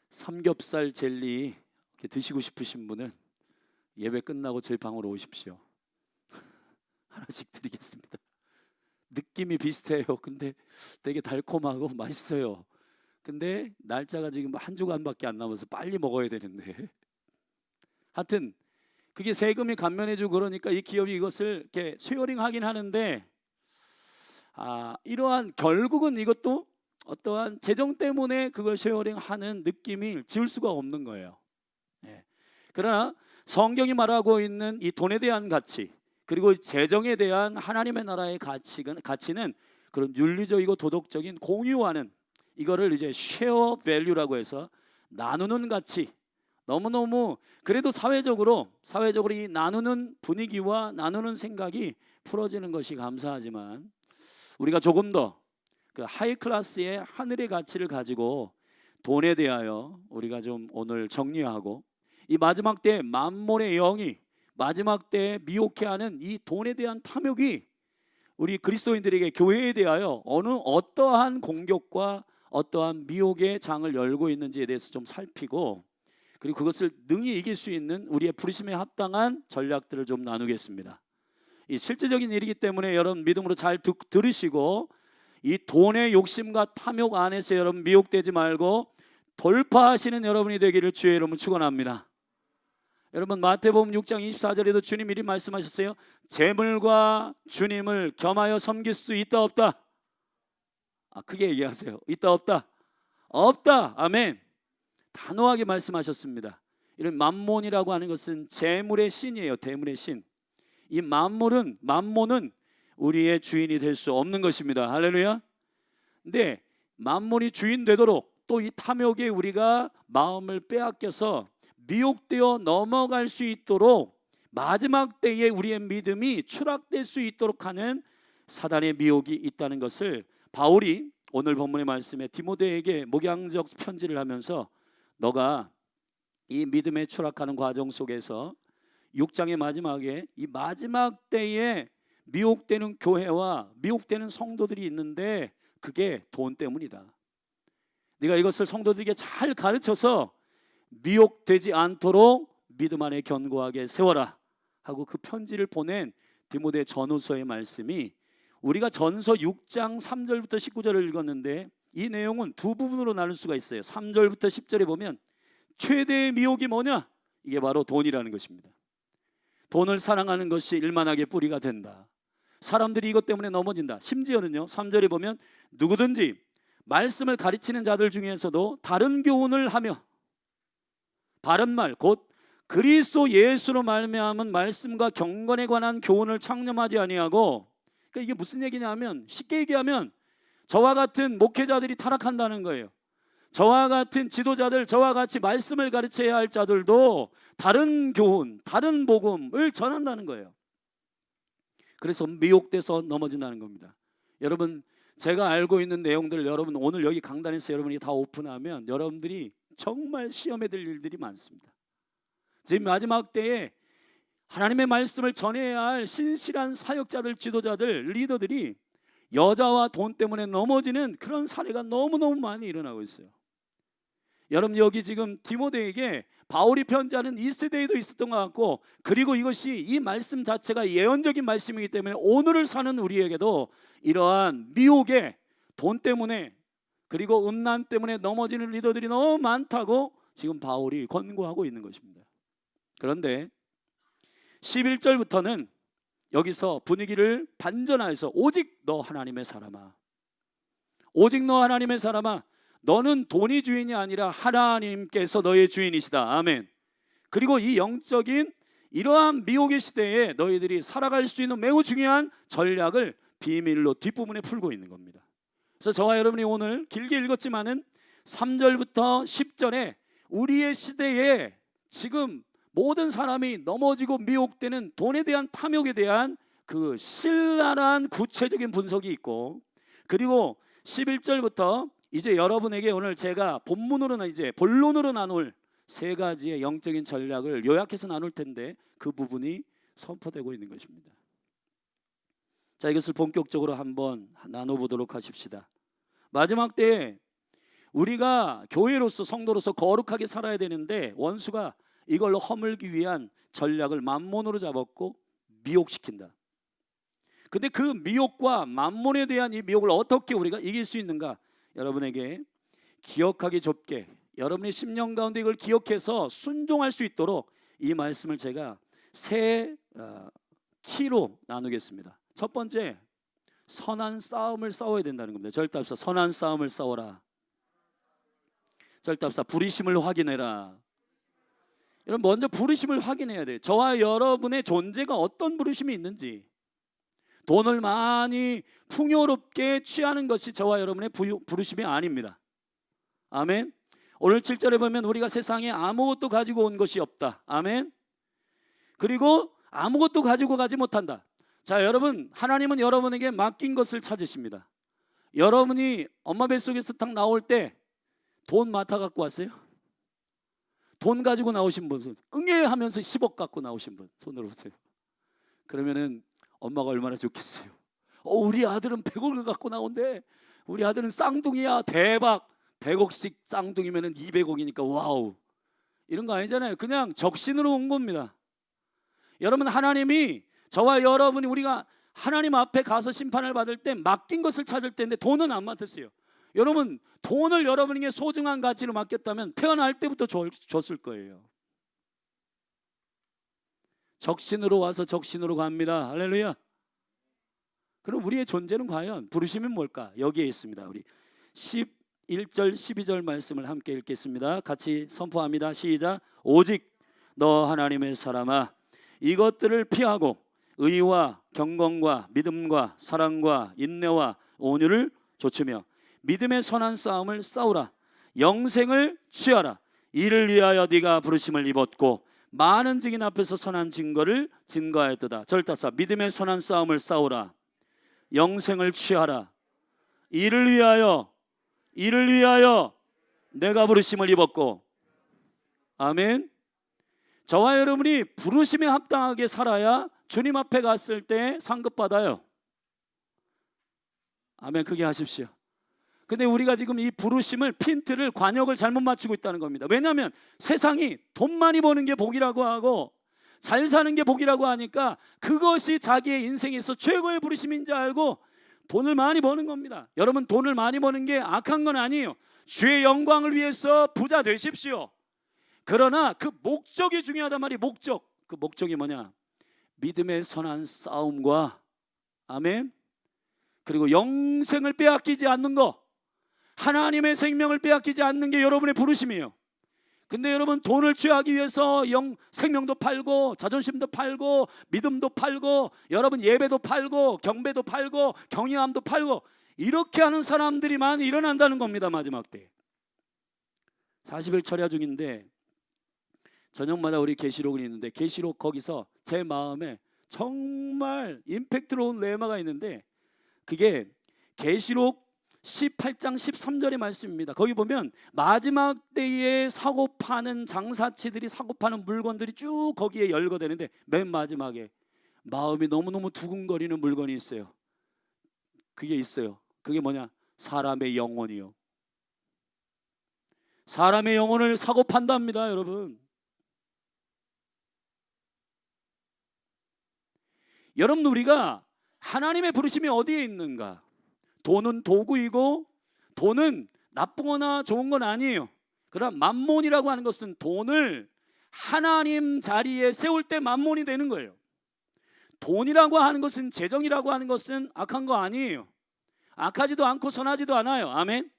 삼겹살 젤리 이렇게 드시고 싶으신 분은 예배 끝나고 저희 방으로 오십시오. 하나씩 드리겠습니다. 느낌이 비슷해요. 근데 되게 달콤하고 맛있어요. 근데 날짜가 지금 한 주간밖에 안 남아서 빨리 먹어야 되는데 하여튼 그게 세금이 감면해주고 그러니까 이 기업이 이것을 이렇게 쉐어링하긴 하는데, 이러한 결국은 이것도 어떠한 재정 때문에 그걸 쉐어링하는 느낌이 지울 수가 없는 거예요. 예. 그러나 성경이 말하고 있는 이 돈에 대한 가치, 그리고 재정에 대한 하나님의 나라의 가치는 그런 윤리적이고 도덕적인 공유하는, 이거를 이제 쉐어 밸류라고 해서 나누는 가치. 너무너무 그래도 사회적으로 이 나누는 분위기와 나누는 생각이 풀어지는 것이 감사하지만, 우리가 조금 더 그 하이 클래스의 하늘의 가치를 가지고 돈에 대하여 우리가 좀 오늘 정리하고, 이 마지막 때 만몬의 영이 마지막 때 미혹해하는 이 돈에 대한 탐욕이 우리 그리스도인들에게, 교회에 대하여 어떠한 공격과 어떠한 미혹의 장을 열고 있는지에 대해서 좀 살피고, 그리고 그것을 능히 이길 수 있는 우리의 부르심에 합당한 전략들을 좀 나누겠습니다. 이 실제적인 일이기 때문에 여러분 믿음으로 잘 들으시고, 이 돈의 욕심과 탐욕 안에서 여러분 미혹되지 말고 돌파하시는 여러분이 되기를 주의 이름으로 축원합니다. 여러분 마태복음 6장 24절에도 주님 미리 말씀하셨어요. 재물과 주님을 겸하여 섬길 수 있다 없다? 크게 얘기하세요. 있다 없다? 없다. 아멘. 단호하게 말씀하셨습니다. 이런 만몬이라고 하는 것은 재물의 신이에요. 재물의 신. 이 만몬은 우리의 주인이 될 수 없는 것입니다. 할렐루야. 근데 만몬이 주인 되도록 또 이 탐욕에 우리가 마음을 빼앗겨서 미혹되어 넘어갈 수 있도록, 마지막 때에 우리의 믿음이 추락될 수 있도록 하는 사단의 미혹이 있다는 것을 바울이 오늘 본문의 말씀에 디모데에게 목양적 편지를 하면서, 너가 이 믿음에 추락하는 과정 속에서 6장의 마지막에 이 마지막 때에 미혹되는 교회와 미혹되는 성도들이 있는데 그게 돈 때문이다. 네가 이것을 성도들에게 잘 가르쳐서 미혹되지 않도록 믿음 안에 견고하게 세워라 하고 그 편지를 보낸 디모데 전후서의 말씀이, 우리가 전서 6장 3절부터 19절을 읽었는데 이 내용은 두 부분으로 나눌 수가 있어요. 3절부터 10절에 보면 최대의 미혹이 뭐냐? 이게 바로 돈이라는 것입니다. 돈을 사랑하는 것이 일만하게 뿌리가 된다. 사람들이 이것 때문에 넘어진다. 심지어는요 3절에 보면 누구든지 말씀을 가르치는 자들 중에서도 다른 교훈을 하며, 바른 말 곧 그리스도 예수로 말미암은 말씀과 경건에 관한 교훈을 창념하지 아니하고, 그러니까 이게 무슨 얘기냐면, 쉽게 얘기하면 저와 같은 목회자들이 타락한다는 거예요. 저와 같은 지도자들, 저와 같이 말씀을 가르쳐야 할 자들도 다른 교훈, 다른 복음을 전한다는 거예요. 그래서 미혹돼서 넘어진다는 겁니다. 여러분, 제가 알고 있는 내용들을 여러분 오늘 여기 강단에서 여러분이 다 오픈하면 여러분들이 정말 시험에 들 일들이 많습니다. 지금 마지막 때에 하나님의 말씀을 전해야 할 신실한 사역자들, 지도자들, 리더들이 여자와 돈 때문에 넘어지는 그런 사례가 너무너무 많이 일어나고 있어요. 여러분 여기 지금 디모데에게 바울이 편지하는 이 세대에도 있었던 것 같고, 그리고 이것이 이 말씀 자체가 예언적인 말씀이기 때문에 오늘을 사는 우리에게도 이러한 미혹에 돈 때문에 그리고 음란 때문에 넘어지는 리더들이 너무 많다고 지금 바울이 권고하고 있는 것입니다. 그런데 11절부터는 여기서 분위기를 반전하여서 오직 너 하나님의 사람아, 오직 너 하나님의 사람아, 너는 돈이 주인이 아니라 하나님께서 너의 주인이시다. 아멘. 그리고 이 영적인 이러한 미혹의 시대에 너희들이 살아갈 수 있는 매우 중요한 전략을 비밀로 뒷부분에 풀고 있는 겁니다. 그래서 저와 여러분이 오늘 길게 읽었지만은 3절부터 10절에 우리의 시대에 지금 모든 사람이 넘어지고 미혹되는 돈에 대한 탐욕에 대한 그 신랄한 구체적인 분석이 있고, 그리고 11절부터 이제 여러분에게 오늘 제가 본론으로 나눌 세 가지의 영적인 전략을 요약해서 나눌 텐데 그 부분이 선포되고 있는 것입니다. 자, 이것을 본격적으로 한번 나눠보도록 하십시다. 마지막 때에 우리가 교회로서, 성도로서 거룩하게 살아야 되는데 원수가 이걸로 허물기 위한 전략을 만몬으로 잡았고 미혹시킨다. 근데 그 미혹과 만몬에 대한 이 미혹을 어떻게 우리가 이길 수 있는가? 여러분에게 기억하기 좁게, 여러분의 심령 가운데 이걸 기억해서 순종할 수 있도록 이 말씀을 제가 세 키로 나누겠습니다. 첫 번째, 선한 싸움을 싸워야 된다는 겁니다. 절대 앞서 선한 싸움을 싸워라. 절대 앞서 부르심을 확인해라. 여러분, 먼저 부르심을 확인해야 돼요. 저와 여러분의 존재가 어떤 부르심이 있는지. 돈을 많이 풍요롭게 취하는 것이 저와 여러분의 부르심이 아닙니다. 아멘. 오늘 7절에 보면 우리가 세상에 아무것도 가지고 온 것이 없다. 아멘. 그리고 아무것도 가지고 가지 못한다. 자, 여러분, 하나님은 여러분에게 맡긴 것을 찾으십니다. 여러분이 엄마 뱃속에서 딱 나올 때 돈 맡아 갖고 왔어요? 돈 가지고 나오신 분, 응애 하면서 10억 갖고 나오신 분 손으로 보세요. 그러면은 엄마가 얼마나 좋겠어요. 우리 아들은 100억을 갖고 나온대. 우리 아들은 쌍둥이야. 대박. 100억씩 쌍둥이면은 200억이니까 와우. 이런 거 아니잖아요. 그냥 적신으로 온 겁니다. 여러분, 하나님이 저와 여러분이 우리가 하나님 앞에 가서 심판을 받을 때 맡긴 것을 찾을 때인데 돈은 안 맡았어요. 여러분, 돈을 여러분에게 소중한 가치로 맡겼다면 태어날 때부터 줬을 거예요. 적신으로 와서 적신으로 갑니다. 할렐루야. 그럼 우리의 존재는 과연 부르심은 뭘까? 여기에 있습니다. 우리 11절 12절 말씀을 함께 읽겠습니다. 같이 선포합니다. 시작. 오직 너 하나님의 사람아, 이것들을 피하고 의와 경건과 믿음과 사랑과 인내와 온유를 좇으며 믿음의 선한 싸움을 싸우라. 영생을 취하라. 이를 위하여 네가 부르심을 입었고 많은 증인 앞에서 선한 증거를 증거하였도다. 절따사 믿음의 선한 싸움을 싸우라. 영생을 취하라. 이를 위하여 내가 부르심을 입었고. 아멘. 저와 여러분이 부르심에 합당하게 살아야 주님 앞에 갔을 때 상급받아요. 아멘. 그게 하십시오. 근데 우리가 지금 이 부르심을 핀트를 관역을 잘못 맞추고 있다는 겁니다. 왜냐하면 세상이 돈 많이 버는 게 복이라고 하고 잘 사는 게 복이라고 하니까 그것이 자기의 인생에서 최고의 부르심인 줄 알고 돈을 많이 버는 겁니다. 여러분, 돈을 많이 버는 게 악한 건 아니에요. 주의 영광을 위해서 부자 되십시오. 그러나 그 목적이 중요하단 말이에요. 목적. 그 목적이 뭐냐? 믿음의 선한 싸움과 아멘. 그리고 영생을 빼앗기지 않는 거, 하나님의 생명을 빼앗기지 않는 게 여러분의 부르심이에요. 근데 여러분, 돈을 취하기 위해서 생명도 팔고 자존심도 팔고 믿음도 팔고 여러분 예배도 팔고 경배도 팔고 경외함도 팔고 이렇게 하는 사람들이 많이 일어난다는 겁니다. 마지막 때 40일 철야 중인데 저녁마다 우리 계시록을 읽는데 계시록 거기서 제 마음에 정말 임팩트로 온 레마가 있는데 그게 계시록 18장 13절의 말씀입니다. 거기 보면 마지막 때에 사고 파는 장사치들이 사고 파는 물건들이 쭉 거기에 열거되는데 맨 마지막에 마음이 너무너무 두근거리는 물건이 있어요. 그게 있어요. 그게 뭐냐? 사람의 영혼이요. 사람의 영혼을 사고 판답니다, 여러분. 여러분, 우리가 하나님의 부르심이 어디에 있는가? 돈은 도구이고 돈은 나쁘거나 좋은 건 아니에요. 그러나 만몬이라고 하는 것은 돈을 하나님 자리에 세울 때 만몬이 되는 거예요. 돈이라고 하는 것은, 재정이라고 하는 것은 악한 거 아니에요. 악하지도 않고 선하지도 않아요. 아멘.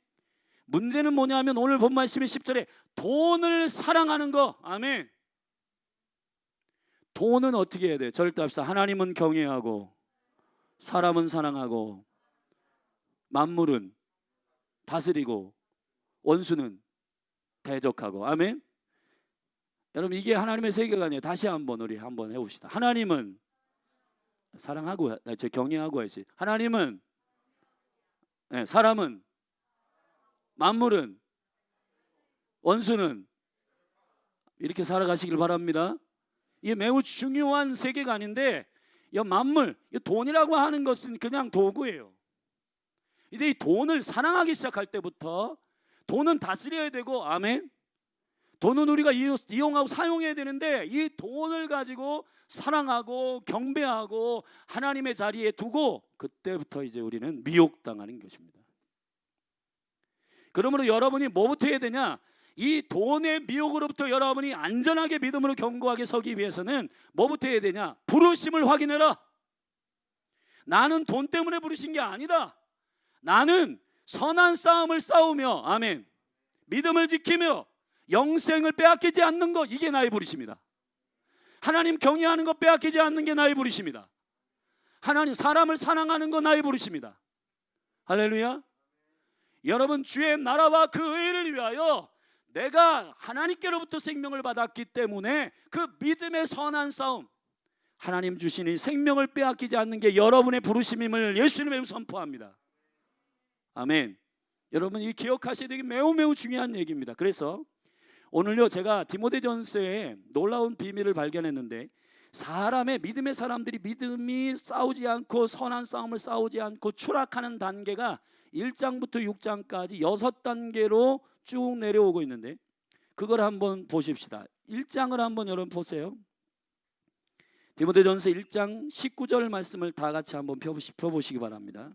문제는 뭐냐면 오늘 본 말씀의 10절에 돈을 사랑하는 거. 아멘. 돈은 어떻게 해야 돼요? 절대 앞서 하나님은 경외하고 사람은 사랑하고 만물은 다스리고 원수는 대적하고. 아멘. 여러분, 이게 하나님의 세계관이에요. 다시 한번 우리 한번 해봅시다. 하나님은 사랑하고 경외하고 해야지. 하나님은 사람은 만물은 원수는 이렇게 살아가시길 바랍니다. 이게 매우 중요한 세계관인데 이 만물, 이 돈이라고 하는 것은 그냥 도구예요. 근데 이 돈을 사랑하기 시작할 때부터 돈은 다스려야 되고, 아멘. 돈은 우리가 이용하고 사용해야 되는데 이 돈을 가지고 사랑하고 경배하고 하나님의 자리에 두고 그때부터 이제 우리는 미혹당하는 것입니다. 그러므로 여러분이 뭐부터 해야 되냐? 이 돈의 미혹으로부터 여러분이 안전하게 믿음으로 견고하게 서기 위해서는 뭐부터 해야 되냐? 부르심을 확인해라. 나는 돈 때문에 부르신 게 아니다. 나는 선한 싸움을 싸우며, 아멘, 믿음을 지키며 영생을 빼앗기지 않는 것, 이게 나의 부르심이다. 하나님 경외하는 것 빼앗기지 않는 게 나의 부르심이다. 하나님 사람을 사랑하는 것 나의 부르심이다. 할렐루야. 여러분, 주의 나라와 그 의를 위하여 내가 하나님께로부터 생명을 받았기 때문에 그 믿음의 선한 싸움, 하나님 주신 이 생명을 빼앗기지 않는 게 여러분의 부르심임을 예수님의 선포합니다. 아멘. 여러분, 이 기억하셔야 되기 매우 중요한 얘기입니다. 그래서 오늘요, 제가 디모데전서에 놀라운 비밀을 발견했는데, 사람의 믿음의 사람들이 믿음이 싸우지 않고 선한 싸움을 싸우지 않고 추락하는 단계가 1장부터 6장까지 6단계로 쭉 내려오고 있는데, 그걸 한번 보십시다. 1장을 한번 여러분 보세요. 디모데전서 1장 19절 말씀을 다 같이 한번 펴보시기 바랍니다.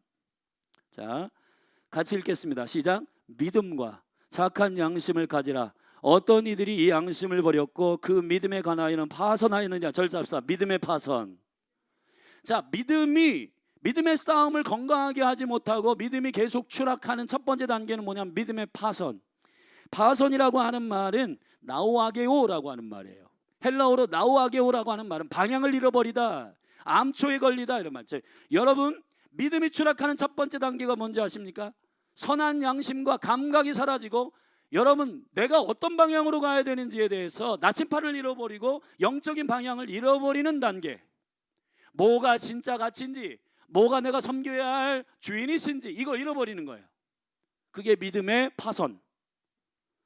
자, 같이 읽겠습니다. 시작. 믿음과 착한 양심을 가지라. 어떤 이들이 이 양심을 버렸고 그 믿음에 관하여는 파선하였느냐. 절잡사, 믿음의 파선. 자, 믿음의 싸움을 건강하게 하지 못하고 믿음이 계속 추락하는 첫 번째 단계는 뭐냐면 믿음의 파선. 파선이라고 하는 말은 나우아게오라고 하는 말이에요. 헬라어로 나우아게오라고 하는 말은 방향을 잃어버리다, 암초에 걸리다, 이런 말이죠. 여러분, 믿음이 추락하는 첫 번째 단계가 뭔지 아십니까? 선한 양심과 감각이 사라지고, 여러분, 내가 어떤 방향으로 가야 되는지에 대해서 나침판을 잃어버리고 영적인 방향을 잃어버리는 단계. 뭐가 진짜 가치인지, 뭐가 내가 섬겨야 할 주인이신지, 이거 잃어버리는 거예요. 그게 믿음의 파선,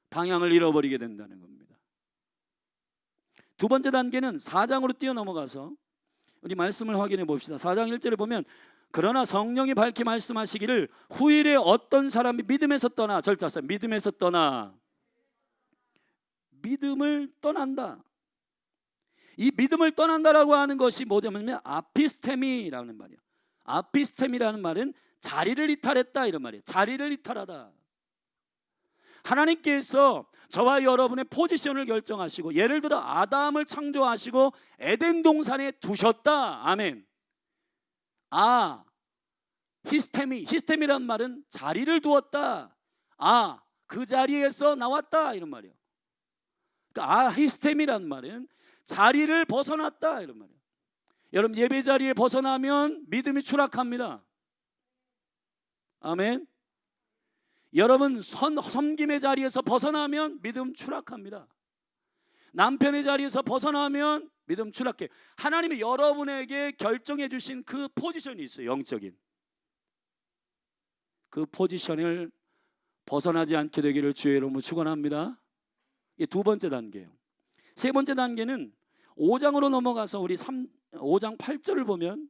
방향을 잃어버리게 된다는 겁니다. 두 번째 단계는 4장으로 뛰어넘어가서 우리 말씀을 확인해 봅시다. 4장 1절에 보면, 그러나 성령이 밝히 말씀하시기를 후일에 어떤 사람이 믿음에서 떠나, 절자서 믿음에서 떠나, 믿음을 떠난다. 이 믿음을 떠난다라고 하는 것이 뭐냐면 아피스테미라는 말이에요. 아피스테미라는 말은 자리를 이탈했다, 이런 말이에요. 자리를 이탈하다. 하나님께서 저와 여러분의 포지션을 결정하시고, 예를 들어 아담을 창조하시고 에덴 동산에 두셨다. 아멘. 히스테미란 말은 자리를 두었다. 그 자리에서 나왔다, 이런 말이에요. 그러니까 히스테미란 말은 자리를 벗어났다, 이런 말이에요. 여러분, 예배 자리에 벗어나면 믿음이 추락합니다. 아멘. 여러분, 섬김의 자리에서 벗어나면 믿음 추락합니다. 남편의 자리에서 벗어나면 믿음 추락해. 하나님이 여러분에게 결정해 주신 그 포지션이 있어요. 영적인 그 포지션을 벗어나지 않게 되기를 주의 이름으로 축원합니다. 이 두 번째 단계예요. 세 번째 단계는 5장으로 넘어가서 우리 5장 8절을 보면,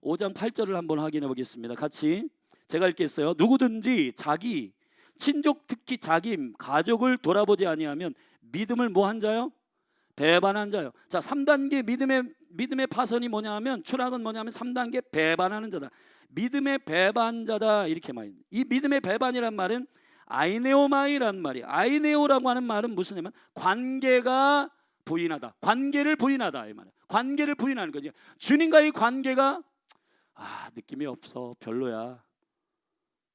5장 8절을 한번 확인해 보겠습니다. 같이 제가 읽겠어요. 누구든지 자기 친족, 특히 자기 가족을 돌아보지 아니하면 믿음을 뭐 한 자요? 배반한 자요. 자, 3단계 믿음의 파선이 뭐냐면, 추락은 뭐냐면 3단계 배반하는 자다. 믿음의 배반자다, 이렇게 말입니다. 이 믿음의 배반이란 말은 아이네오마이란 말이에요. 아이네오라고 하는 말은 무슨 얘기냐면 관계가 부인하다, 관계를 부인하다, 이 말이에요. 관계를 부인하는 거죠. 주님과의 관계가 느낌이 없어, 별로야.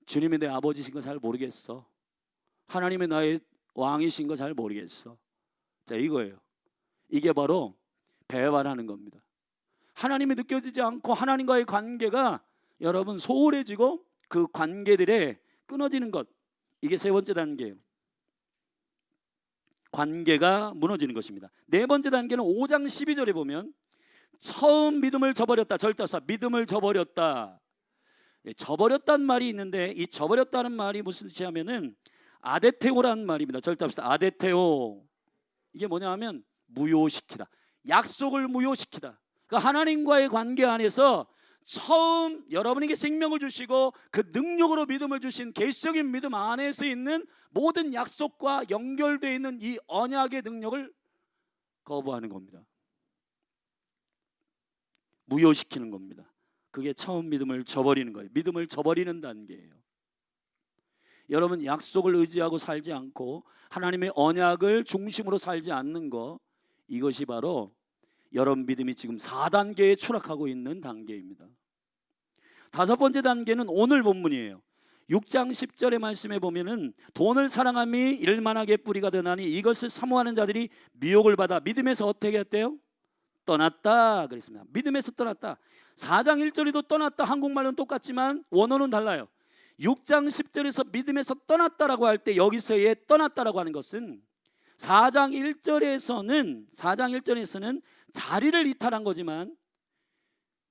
주님이 내 아버지신 거 잘 모르겠어. 하나님이 나의 왕이신 거 잘 모르겠어. 자, 이거예요. 이게 바로 배반하는 겁니다. 하나님이 느껴지지 않고 하나님과의 관계가 여러분 소홀해지고 그 관계들에 끊어지는 것, 이게 세 번째 단계예요. 관계가 무너지는 것입니다. 네 번째 단계는 5장 12절에 보면, 처음 믿음을 저버렸다. 절자사, 믿음을 저버렸다. 저버렸다는 말이 있는데, 이 저버렸다는 말이 무슨 뜻이냐면은 아데테오라는 말입니다. 절자합시다. 아데테오. 이게 뭐냐 하면 무효시키다, 약속을 무효시키다. 그러니까 하나님과의 관계 안에서 처음 여러분에게 생명을 주시고 그 능력으로 믿음을 주신 계시적인 믿음 안에서 있는 모든 약속과 연결되어 있는 이 언약의 능력을 거부하는 겁니다. 무효시키는 겁니다. 그게 처음 믿음을 저버리는 거예요. 믿음을 저버리는 단계예요. 여러분 약속을 의지하고 살지 않고 하나님의 언약을 중심으로 살지 않는 거, 이것이 바로 여러분 믿음이 지금 4단계에 추락하고 있는 단계입니다. 5번째 단계는 오늘 본문이에요. 6장 10절의 말씀에 보면은 돈을 사랑함이 일만하게 뿌리가 되나니 이것을 사모하는 자들이 미혹을 받아 믿음에서 어떻게 했대요? 떠났다 그랬습니다. 믿음에서 떠났다. 4장 1절에도 떠났다, 한국말은 똑같지만 원어는 달라요. 6장 10절에서 믿음에서 떠났다라고 할 때 여기서의 떠났다라고 하는 것은 4장 1절에서는 자리를 이탈한 거지만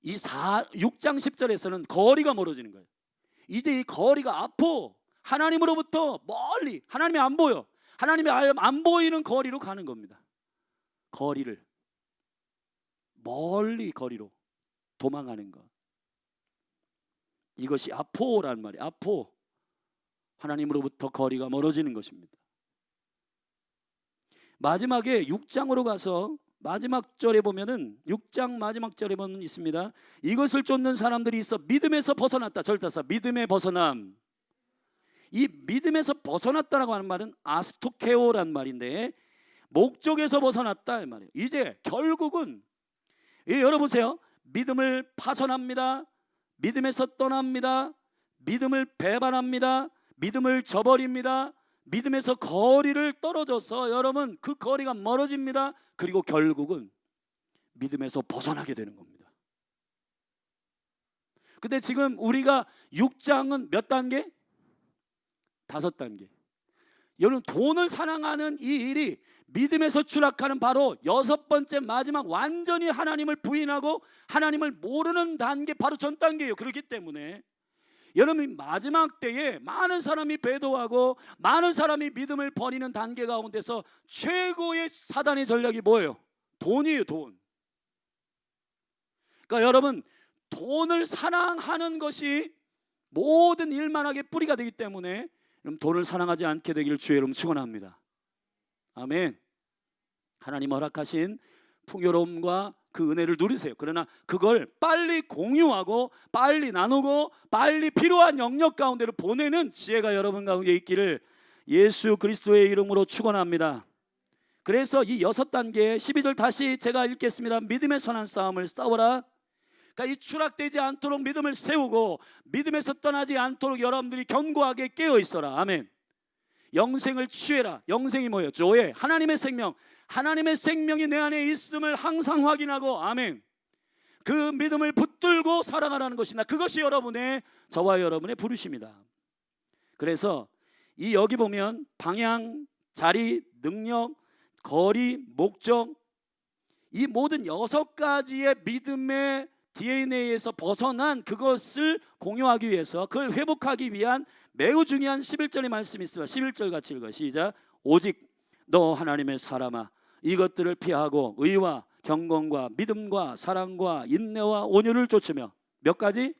이 6장 10절에서는 거리가 멀어지는 거예요. 이제 이 거리가 앞으로 하나님으로부터 멀리, 하나님이 안 보여, 하나님이 안 보이는 거리로 가는 겁니다. 거리를 멀리 거리로 도망가는 것, 이것이 아포란 말이에요. 아포, 하나님으로부터 거리가 멀어지는 것입니다. 마지막에 6장으로 가서 마지막 절에 보면은 6장 마지막 절에 보면 있습니다. 이것을 쫓는 사람들이 있어 믿음에서 벗어났다. 절타사 믿음에 벗어남. 이 믿음에서 벗어났다라고 하는 말은 아스토케오란 말인데 목적에서 벗어났다 이 말이에요. 이제 결국은 열어보세요. 믿음을 파손합니다. 믿음에서 떠납니다. 믿음을 배반합니다. 믿음을 저버립니다. 믿음에서 거리를 떨어져서 여러분 그 거리가 멀어집니다. 그리고 결국은 믿음에서 벗어나게 되는 겁니다. 근데 지금 우리가 6장은 몇 단계? 5단계. 여러분 돈을 사랑하는 이 일이 믿음에서 추락하는 바로 6번째 마지막 완전히 하나님을 부인하고 하나님을 모르는 단계, 바로 전 단계예요. 그렇기 때문에 여러분 마지막 때에 많은 사람이 배도하고 많은 사람이 믿음을 버리는 단계 가운데서 최고의 사단의 전략이 뭐예요? 돈이에요. 돈. 그러니까 여러분 돈을 사랑하는 것이 모든 일만하게 뿌리가 되기 때문에 여러분 돈을 사랑하지 않게 되기를 주의 이름 축원합니다. 아멘. 하나님 허락하신 풍요로움과 그 은혜를 누리세요. 그러나 그걸 빨리 공유하고 빨리 나누고 빨리 필요한 영역 가운데로 보내는 지혜가 여러분 가운데 있기를 예수 그리스도의 이름으로 축원합니다. 그래서 이 6단계 12절 다시 제가 읽겠습니다. 믿음의 선한 싸움을 싸워라. 그러니까 이 추락되지 않도록 믿음을 세우고 믿음에서 떠나지 않도록 여러분들이 견고하게 깨어 있어라. 아멘. 영생을 취해라. 영생이 뭐예요? 조회, 하나님의 생명. 하나님의 생명이 내 안에 있음을 항상 확인하고 아멘. 그 믿음을 붙들고 살아가라는 것입니다. 그것이 여러분의, 저와 여러분의 부르심이다. 그래서 이 여기 보면 방향, 자리, 능력, 거리, 목적, 이 모든 6가지의 믿음의 DNA에서 벗어난 그것을 공유하기 위해서, 그걸 회복하기 위한 매우 중요한 11절의 말씀이 있습니다. 11절 같이 읽어요. 시작. 오직 너 하나님의 사람아, 이것들을 피하고 의와 경건과 믿음과 사랑과 인내와 온유를 쫓으며. 몇 가지?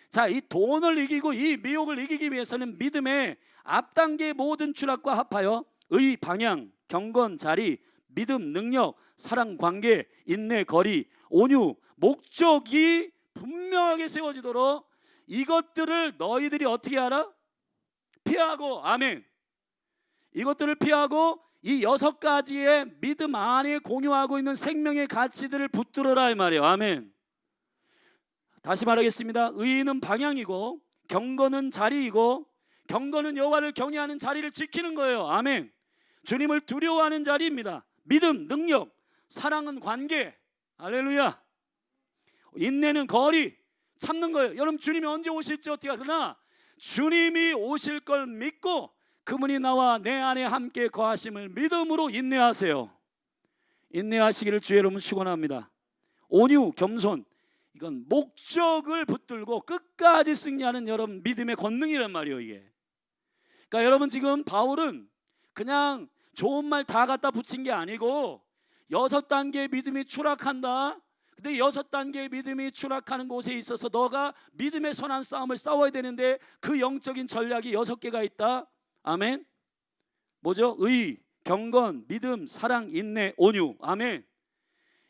자, 이 돈을 이기고 이 미혹을 이기기 위해서는 믿음의 앞단계의 모든 추락과 합하여 의, 방향, 경건, 자리, 믿음, 능력, 사랑, 관계, 인내, 거리, 온유, 목적이 분명하게 세워지도록 이것들을 너희들이 어떻게 하라? 피하고. 아멘. 이것들을 피하고 이 6가지의 믿음 안에 공유하고 있는 생명의 가치들을 붙들어라 이 말이에요. 아멘. 다시 말하겠습니다. 의는 방향이고 경건은 자리이고, 경건은 여호와를 경외하는 자리를 지키는 거예요. 아멘. 주님을 두려워하는 자리입니다. 믿음, 능력, 사랑은 관계. 할렐루야. 인내는 거리, 참는 거예요. 여러분 주님이 언제 오실지 어떻게 하나? 주님이 오실 걸 믿고 그분이 나와 내 안에 함께 거하심을 믿음으로 인내하세요. 인내하시기를 주의 이름으로 축원합니다. 온유, 겸손, 이건 목적을 붙들고 끝까지 승리하는 여러분 믿음의 권능이란 말이에요. 이게. 그러니까 여러분 지금 바울은 그냥 좋은 말 다 갖다 붙인 게 아니고 6단계의 믿음이 추락한다. 근데 6단계의 믿음이 추락하는 곳에 있어서 너가 믿음의 선한 싸움을 싸워야 되는데 그 영적인 전략이 6개가 있다. 아멘. 뭐죠? 의, 경건, 믿음, 사랑, 인내, 온유. 아멘.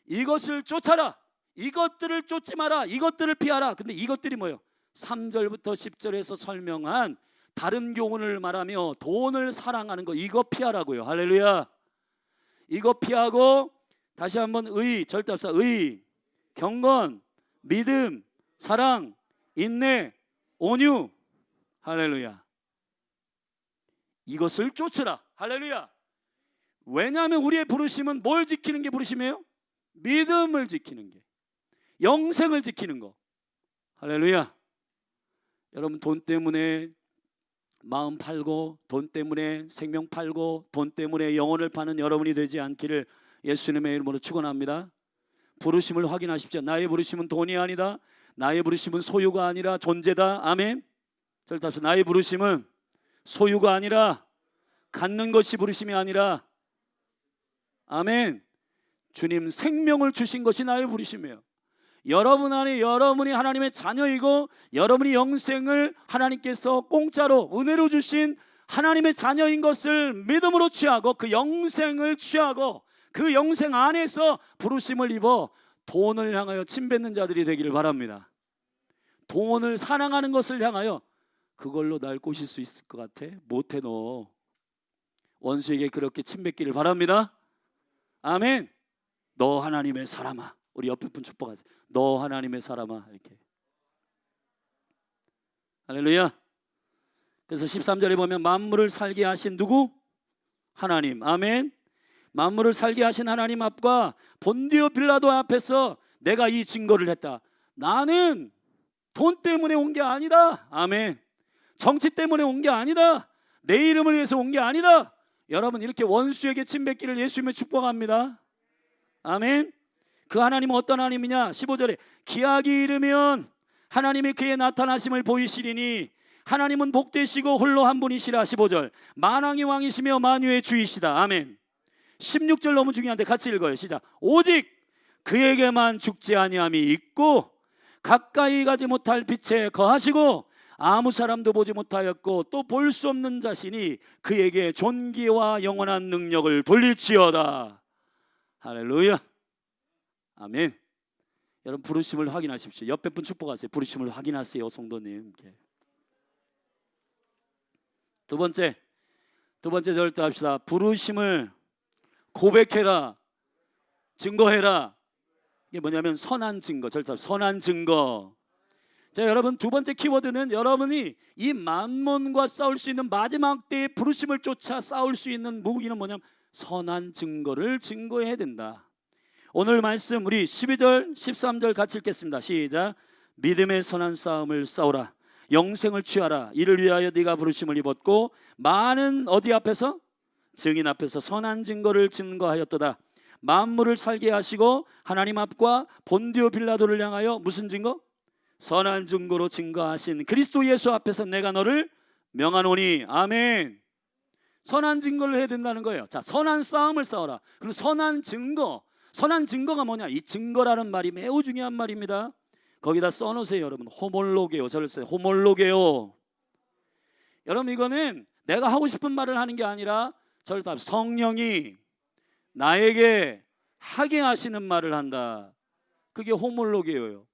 이것을 쫓아라. 이것들을 쫓지 마라. 이것들을 피하라. 근데 이것들이 뭐예요? 3절부터 10절에서 설명한 다른 교훈을 말하며 돈을 사랑하는 거, 이거 피하라고요. 할렐루야. 이거 피하고 다시 한번 의, 절대합사, 의, 경건, 믿음, 사랑, 인내, 온유. 할렐루야. 이것을 쫓으라. 할렐루야. 왜냐하면 우리의 부르심은 뭘 지키는 게 부르심이에요? 믿음을 지키는 게, 영생을 지키는 거. 할렐루야. 여러분, 돈 때문에 마음 팔고, 돈 때문에 생명 팔고, 돈 때문에 영혼을 파는 여러분이 되지 않기를 예수님의 이름으로 축원합니다. 부르심을 확인하십시오. 나의 부르심은 돈이 아니다. 나의 부르심은 소유가 아니라 존재다. 아멘. 절답시, 나의 부르심은 소유가 아니라, 갖는 것이 부르심이 아니라, 아멘, 주님 생명을 주신 것이 나의 부르심이에요. 여러분 안에 여러분이 하나님의 자녀이고, 여러분이 영생을 하나님께서 공짜로 은혜로 주신 하나님의 자녀인 것을 믿음으로 취하고, 그 영생을 취하고, 그 영생 안에서 부르심을 입어 돈을 향하여 침뱉는 자들이 되기를 바랍니다. 돈을 사랑하는 것을 향하여 그걸로 날 꼬실 수 있을 것 같아? 못해. 너 원수에게 그렇게 침뱉기를 바랍니다. 아멘. 너 하나님의 사람아. 우리 옆에 분 축복하세요. 너 하나님의 사람아. 이렇게. 할렐루야. 그래서 13절에 보면 만물을 살게 하신 누구? 하나님. 아멘. 만물을 살게 하신 하나님 앞과 본디오 빌라도 앞에서 내가 이 증거를 했다. 나는 돈 때문에 온 게 아니다. 아멘. 정치 때문에 온 게 아니다. 내 이름을 위해서 온 게 아니다. 여러분, 이렇게 원수에게 침뱉기를 예수님의 축복합니다. 아멘. 그 하나님은 어떤 하나님이냐? 15절에 기약이 이르면 하나님이 그의 나타나심을 보이시리니 하나님은 복되시고 홀로 한 분이시라. 15절 만왕의 왕이시며 만유의 주이시다. 아멘. 16절 너무 중요한데 같이 읽어요. 시작. 오직 그에게만 죽지 아니함이 있고 가까이 가지 못할 빛에 거하시고 아무 사람도 보지 못하였고 또 볼 수 없는 자신이 그에게 존귀와 영원한 능력을 돌릴지어다. 할렐루야. 아멘. 여러분, 부르심을 확인하십시오. 옆에 분 축복하세요. 부르심을 확인하세요, 성도님. 두 번째 절대합시다. 부르심을 고백해라, 증거해라. 이게 뭐냐면 선한 증거. 절대합시다. 선한 증거. 자, 여러분, 두 번째 키워드는 여러분이 이 만몬과 싸울 수 있는 마지막 때의 부르심을 쫓아 싸울 수 있는 무기는 뭐냐면 선한 증거를 증거해야 된다. 오늘 말씀 우리 12절 13절 같이 읽겠습니다. 시작. 믿음의 선한 싸움을 싸우라. 영생을 취하라. 이를 위하여 네가 부르심을 입었고 많은 어디 앞에서? 증인 앞에서 선한 증거를 증거하였도다. 만물을 살게 하시고 하나님 앞과 본디오 빌라도를 향하여 무슨 증거? 선한 증거로 증거하신 그리스도 예수 앞에서 내가 너를 명하노니. 아멘. 선한 증거를 해야 된다는 거예요. 자, 선한 싸움을 싸워라. 그리고 선한 증거. 선한 증거가 뭐냐? 이 증거라는 말이 매우 중요한 말입니다. 거기다 써놓으세요. 여러분, 호몰로게요. 저를 써요. 호몰로게요. 여러분, 이거는 내가 하고 싶은 말을 하는 게 아니라 저를 다 성령이 나에게 하게 하시는 말을 한다. 그게 호몰로게요예요.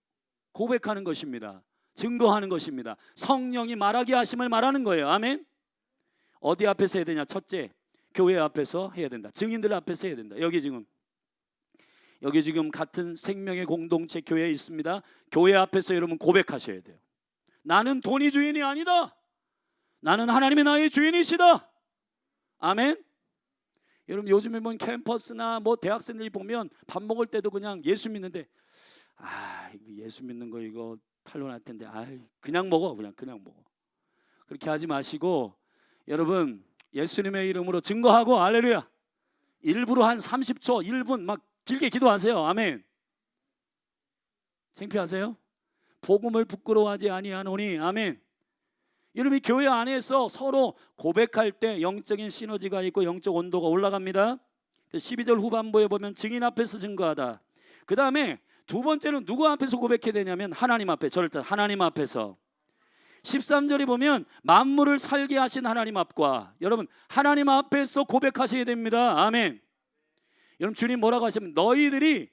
고백하는 것입니다. 증거하는 것입니다. 성령이 말하게 하심을 말하는 거예요. 아멘. 어디 앞에서 해야 되냐? 첫째, 교회 앞에서 해야 된다. 증인들 앞에서 해야 된다. 여기 지금 같은 생명의 공동체 교회에 있습니다. 교회 앞에서 여러분 고백하셔야 돼요. 나는 돈이 주인이 아니다. 나는 하나님이 나의 주인이시다. 아멘. 여러분, 요즘에 뭐 캠퍼스나 뭐 대학생들이 보면 밥 먹을 때도 그냥 예수 믿는데 이거 예수 믿는 거 이거 탄론할 텐데 그냥 먹어. 그냥 먹어. 그렇게 하지 마시고 여러분, 예수님의 이름으로 증거하고 할렐루야. 일부러 한 30초 1분 막 길게 기도하세요. 아멘. 창피하세요? 복음을 부끄러워하지 아니하노니. 아멘. 여러분, 교회 안에서 서로 고백할 때 영적인 시너지가 있고 영적 온도가 올라갑니다. 12절 후반부에 보면 증인 앞에서 증거하다. 그 다음에 두 번째는 누구 앞에서 고백해야 되냐면 하나님 앞에. 절대 하나님 앞에서. 13절에 보면 만물을 살게 하신 하나님 앞과 여러분 하나님 앞에서 고백하셔야 됩니다. 아멘. 여러분, 주님 뭐라고 하시면 너희들이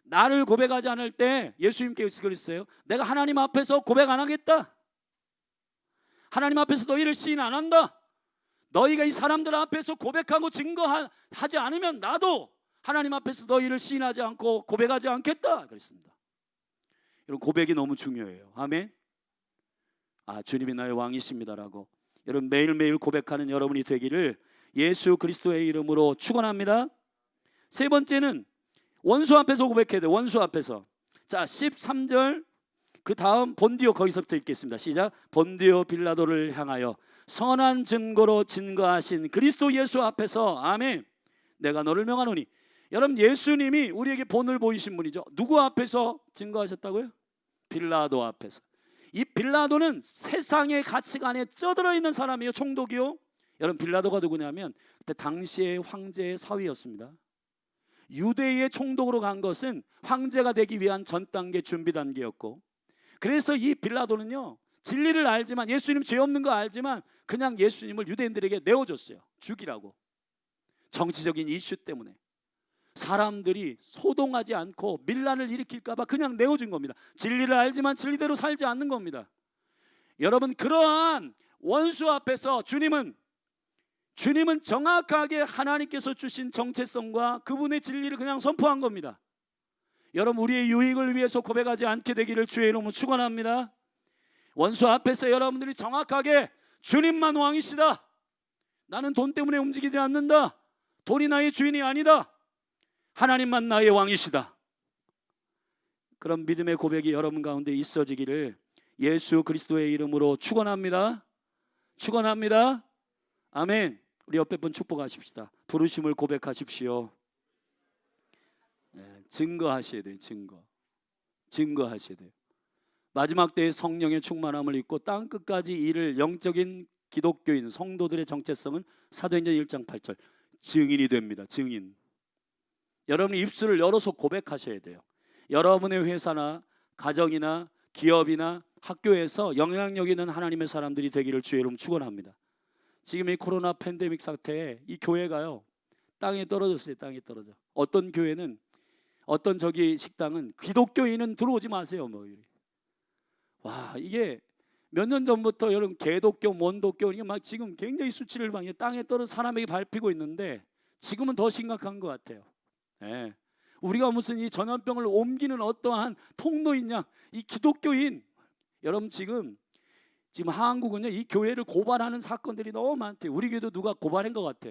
나를 고백하지 않을 때 예수님께서 그랬어요. 내가 하나님 앞에서 고백 안 하겠다. 하나님 앞에서 너희를 시인 안 한다. 너희가 이 사람들 앞에서 고백하고 증거하지 않으면 나도 하나님 앞에서 너희를 시인하지 않고 고백하지 않겠다 그랬습니다. 여러분, 고백이 너무 중요해요. 아멘. 주님이 나의 왕이십니다라고 여러분 매일매일 고백하는 여러분이 되기를 예수 그리스도의 이름으로 축원합니다. 세 번째는 원수 앞에서 고백해야 돼요. 원수 앞에서. 자, 13절 그 다음 본디오, 거기서부터 읽겠습니다. 시작. 본디오 빌라도를 향하여 선한 증거로 증거하신 그리스도 예수 앞에서 아멘 내가 너를 명하노니. 여러분, 예수님이 우리에게 본을 보이신 분이죠. 누구 앞에서 증거하셨다고요? 빌라도 앞에서. 이 빌라도는 세상의 가치관에 쩌들어 있는 사람이에요. 총독이요. 여러분, 빌라도가 누구냐면 그때 당시의 황제의 사위였습니다. 유대의 총독으로 간 것은 황제가 되기 위한 전 단계 준비 단계였고, 그래서 이 빌라도는요, 진리를 알지만, 예수님 죄 없는 거 알지만 그냥 예수님을 유대인들에게 내어줬어요. 죽이라고. 정치적인 이슈 때문에 사람들이 소동하지 않고 밀란을 일으킬까 봐 그냥 내어준 겁니다. 진리를 알지만 진리대로 살지 않는 겁니다. 여러분, 그러한 원수 앞에서 주님은 정확하게 하나님께서 주신 정체성과 그분의 진리를 그냥 선포한 겁니다. 여러분, 우리의 유익을 위해서 고백하지 않게 되기를 주의 이름으로 축원합니다. 원수 앞에서 여러분들이 정확하게 주님만 왕이시다. 나는 돈 때문에 움직이지 않는다. 돈이 나의 주인이 아니다. 하나님만 나의 왕이시다. 그런 믿음의 고백이 여러분 가운데 있어지기를 예수 그리스도의 이름으로 축원합니다. 축원합니다. 아멘. 우리 옆에 분 축복하십시다. 부르심을 고백하십시오. 증거하셔야 돼요. 증거하셔야 돼요. 마지막 때의 성령의 충만함을 입고 땅끝까지 이를 영적인 기독교인 성도들의 정체성은 사도행전 1장 8절 증인이 됩니다. 증인. 여러분이 입술을 열어서 고백하셔야 돼요. 여러분의 회사나 가정이나 기업이나 학교에서 영향력 있는 하나님의 사람들이 되기를 주의 이름 축원합니다. 지금 이 코로나 팬데믹 사태에 이 교회가요, 땅에 떨어졌어요. 땅에 떨어져. 어떤 교회는, 어떤 식당은 기독교인은 들어오지 마세요. 와, 이게 몇 년 전부터 여러분 개독교, 원독교 이게 막 지금 굉장히 수치를 막 땅에 떨어져 사람에게 밟히고 있는데 지금은 더 심각한 것 같아요. 예. 우리가 무슨 이 전염병을 옮기는 어떠한 통로이냐, 이 기독교인 여러분 지금 한국은요, 이 교회를 고발하는 사건들이 너무 많대요. 우리 교회도 누가 고발한 것 같아.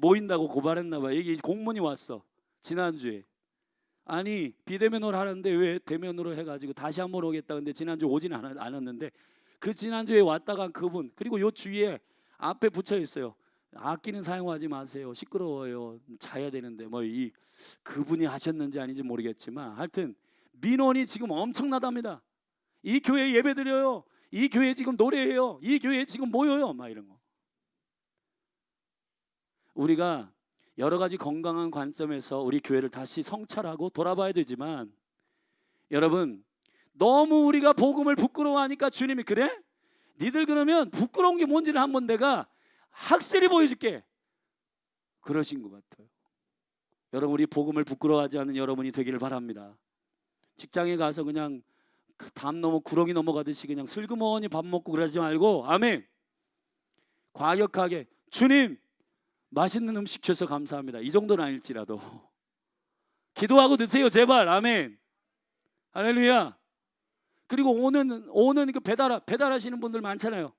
모인다고 고발했나 봐요. 이게 공문이 왔어. 지난주에. 아니, 비대면으로 하는데 왜 대면으로 해가지고 다시 한번 오겠다. 근데 지난주에 오지는 않았는데 그 지난주에 왔다간 그분, 그리고 요 주위에 앞에 붙여 있어요. 악기는 사용하지 마세요. 시끄러워요. 자야 되는데 그분이 하셨는지 아닌지 모르겠지만 하여튼 민원이 지금 엄청나답니다. 이 교회 예배 드려요. 이 교회 지금 노래해요. 이 교회 지금 모여요. 막 이런 거. 우리가 여러 가지 건강한 관점에서 우리 교회를 다시 성찰하고 돌아봐야 되지만, 여러분, 너무 우리가 복음을 부끄러워하니까 주님이 그래? 니들 그러면 부끄러운 게 뭔지를 한번 내가 확실히 보여줄게. 그러신 것 같아요. 여러분, 우리 복음을 부끄러워하지 않는 여러분이 되기를 바랍니다. 직장에 가서 그냥 담 넘어 구렁이 넘어가듯이 그냥 슬그머니 밥 먹고 그러지 말고, 아멘, 과격하게 주님 맛있는 음식 주셔서 감사합니다. 이 정도는 아닐지라도 기도하고 드세요, 제발. 아멘. 할렐루야. 그리고 오는 그 배달하시는 분들 많잖아요.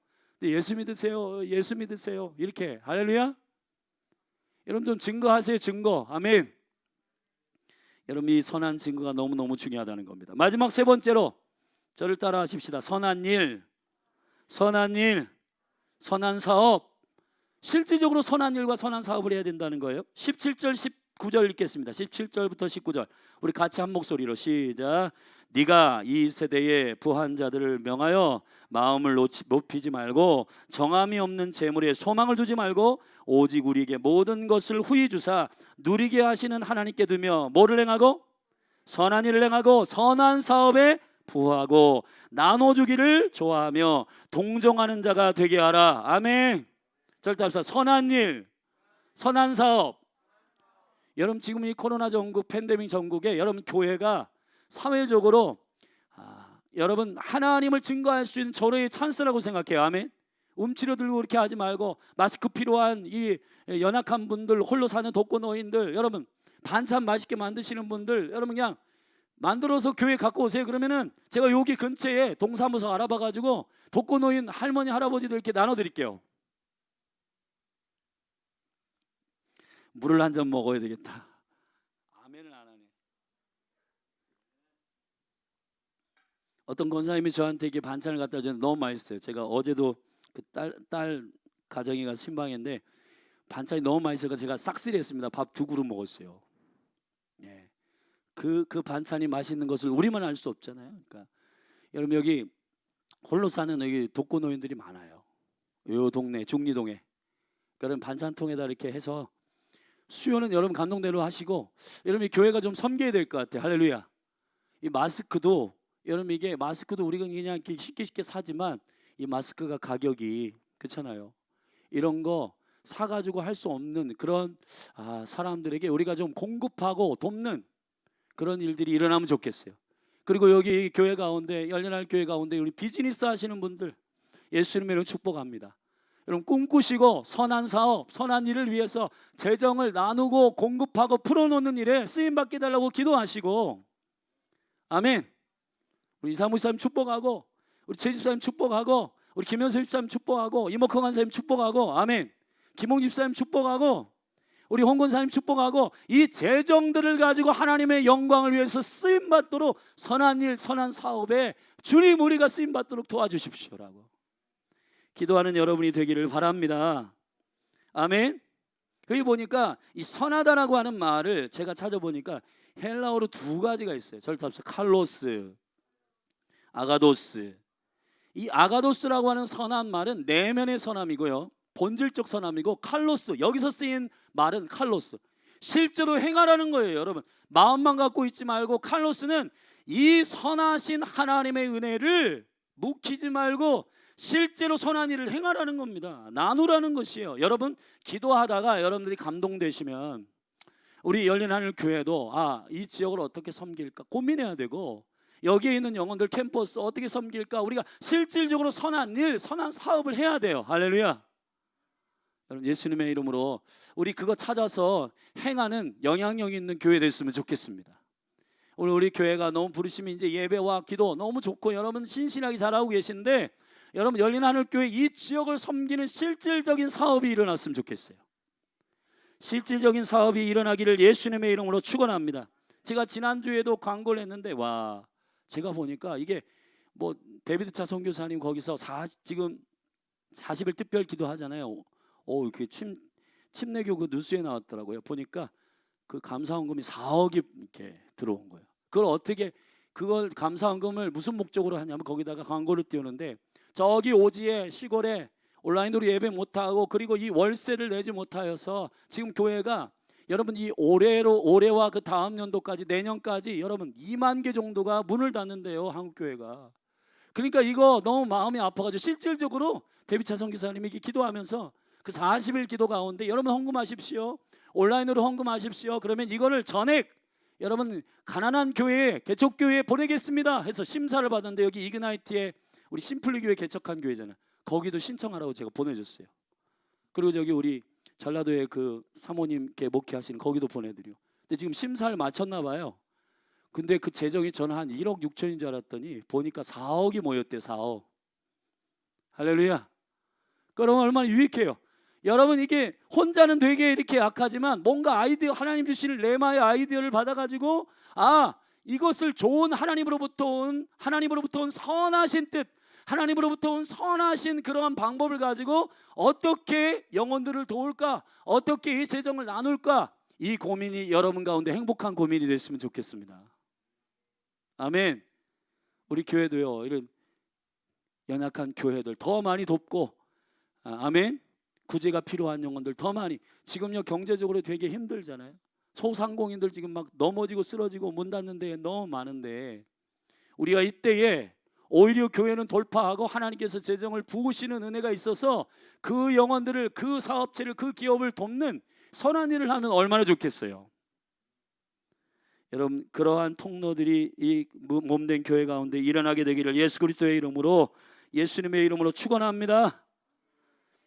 예수 믿으세요, 예수 믿으세요, 이렇게. 할렐루야. 여러분 좀 증거하세요. 증거. 아멘. 여러분, 이 선한 증거가 너무너무 중요하다는 겁니다. 마지막 세 번째로 저를 따라 하십시다. 선한 일, 선한 사업. 실질적으로 선한 일과 선한 사업을 해야 된다는 거예요. 17절 19절 읽겠습니다. 17절부터 19절 우리 같이 한 목소리로 시작. 네가 이 세대의 부한 자들을 명하여 마음을 높이지 말고 정함이 없는 재물에 소망을 두지 말고 오직 우리에게 모든 것을 후히 주사 누리게 하시는 하나님께 두며 뭐를 행하고? 선한 일을 행하고 선한 사업에 부하고 나눠주기를 좋아하며 동정하는 자가 되게 하라. 아멘. 절대 합시다. 선한 일, 선한 사업. 여러분, 지금 이 코로나 전국 팬데믹 전국에 여러분 교회가 사회적으로 여러분 하나님을 증거할 수 있는 절호의 찬스라고 생각해요. 아멘. 움츠려 들고 그렇게 하지 말고 마스크 필요한 이 연약한 분들, 홀로 사는 독거노인들, 여러분 반찬 맛있게 만드시는 분들, 여러분 그냥 만들어서 교회 갖고 오세요. 그러면은 제가 여기 근처에 동사무소 알아봐 가지고 독거노인 할머니 할아버지들 이렇게 나눠 드릴게요. 물을 한 잔 먹어야 되겠다. 아멘을 안 하네. 어떤 권사님이 저한테 이게 반찬을 갖다 주는데 너무 맛있어요. 제가 어제도 그 딸 가정이 가서 신방인데 반찬이 너무 맛있어서 제가 싹쓸이 했습니다. 밥 2그릇 먹었어요. 예. 그 반찬이 맛있는 것을 우리만 알 수 없잖아요. 그러니까 여러분 여기 홀로 사는 여기 독거노인들이 많아요. 요 동네 중리동에. 그런 반찬통에다 이렇게 해서 수요는 여러분 감동대로 하시고, 여러분 이 교회가 좀 섬겨야 될 것 같아요. 할렐루야. 이 마스크도 여러분 이게 마스크도 우리가 그냥 이렇게 쉽게 사지만 이 마스크가 가격이 그렇잖아요. 이런 거 사가지고 할 수 없는 그런 사람들에게 우리가 좀 공급하고 돕는 그런 일들이 일어나면 좋겠어요. 그리고 여기 교회 가운데 열린할 교회 가운데 우리 비즈니스 하시는 분들 예수님으로 축복합니다. 여러분 꿈꾸시고 선한 사업, 선한 일을 위해서 재정을 나누고 공급하고 풀어놓는 일에 쓰임받게 달라고 기도하시고, 아멘. 우리 이사무 집사님 축복하고, 우리 제 집사님 축복하고, 우리 김현수 집사님 축복하고, 이목헌 간사님 축복하고, 아멘. 김홍 집사님 축복하고, 우리 홍 권사님 축복하고, 이 재정들을 가지고 하나님의 영광을 위해서 쓰임받도록 선한 일, 선한 사업에 주님 우리가 쓰임받도록 도와주십시오라고 기도하는 여러분이 되기를 바랍니다. 아멘. 거기 보니까 이 선하다라고 하는 말을 제가 찾아보니까 헬라어로 2가지가 있어요. 저를 답시 칼로스, 아가도스. 이 아가도스라고 하는 선한 말은 내면의 선함이고요, 본질적 선함이고, 칼로스, 여기서 쓰인 말은 칼로스, 실제로 행하라는 거예요. 여러분 마음만 갖고 있지 말고 칼로스는 이 선하신 하나님의 은혜를 묵히지 말고 실제로 선한 일을 행하라는 겁니다. 나누라는 것이에요. 여러분 기도하다가 여러분들이 감동되시면 우리 열린하늘 교회도 이 지역을 어떻게 섬길까 고민해야 되고, 여기에 있는 영혼들 캠퍼스 어떻게 섬길까, 우리가 실질적으로 선한 일, 선한 사업을 해야 돼요. 할렐루야. 여러분 예수님의 이름으로 우리 그거 찾아서 행하는 영향력 있는 교회 됐으면 좋겠습니다. 오늘 우리 교회가 너무 부르시면 이제 예배와 기도 너무 좋고 여러분 신실하게 잘하고 계신데, 여러분 열린하늘교회 이 지역을 섬기는 실질적인 사업이 일어났으면 좋겠어요. 실질적인 사업이 일어나기를 예수님의 이름으로 축원합니다. 제가 지난주에도 광고를 했는데 제가 보니까 이게 뭐 데비드 차 선교사님 거기서 지금 40일 특별 기도하잖아요. 그 침례교 그 뉴스에 나왔더라고요. 보니까 그 감사헌금이 4억이 이렇게 들어온 거예요. 그걸 감사헌금을 무슨 목적으로 하냐면 거기다가 광고를 띄우는데, 저기 오지에 시골에 온라인으로 예배 못하고 그리고 이 월세를 내지 못하여서 지금 교회가 여러분 이 올해와 그 다음 연도까지 내년까지 여러분 2만 개 정도가 문을 닫는데요, 한국교회가. 그러니까 이거 너무 마음이 아파가지고 실질적으로 데비차 선교사님이 기도하면서 그 40일 기도 가운데 여러분 헌금하십시오, 온라인으로 헌금하십시오. 그러면 이거를 전액 여러분 가난한 교회에, 개척교회에 보내겠습니다 해서 심사를 받았는데, 여기 이그나이트에 우리 심플리 교회 개척한 교회잖아요. 거기도 신청하라고 제가 보내줬어요. 그리고 저기 우리 전라도에 그 사모님께 목회하시는 거기도 보내드려. 근데 지금 심사를 마쳤나 봐요. 근데 그 재정이 저는 한 1억 6천인 줄 알았더니 보니까 4억이 모였대요. 4억. 할렐루야. 그러면 얼마나 유익해요. 여러분 이게 혼자는 되게 이렇게 약하지만 뭔가 아이디어, 하나님 주시는 레마의 아이디어를 받아가지고 이것을 좋은 하나님으로부터 온 선하신 뜻, 하나님으로부터 온 선하신 그러한 방법을 가지고 어떻게 영혼들을 도울까, 어떻게 이 재정을 나눌까, 이 고민이 여러분 가운데 행복한 고민이 됐으면 좋겠습니다. 아멘. 우리 교회도요, 이런 연약한 교회들 더 많이 돕고, 아멘. 구제가 필요한 영혼들 더 많이. 지금요 경제적으로 되게 힘들잖아요. 소상공인들 지금 막 넘어지고 쓰러지고 문 닫는 데 너무 많은데, 우리가 이때에 오히려 교회는 돌파하고 하나님께서 재정을 부으시는 은혜가 있어서 그 영혼들을, 그 사업체를, 그 기업을 돕는 선한 일을 하면 얼마나 좋겠어요. 여러분 그러한 통로들이 이 몸된 교회 가운데 일어나게 되기를 예수 그리스도의 이름으로, 예수님의 이름으로 축원합니다.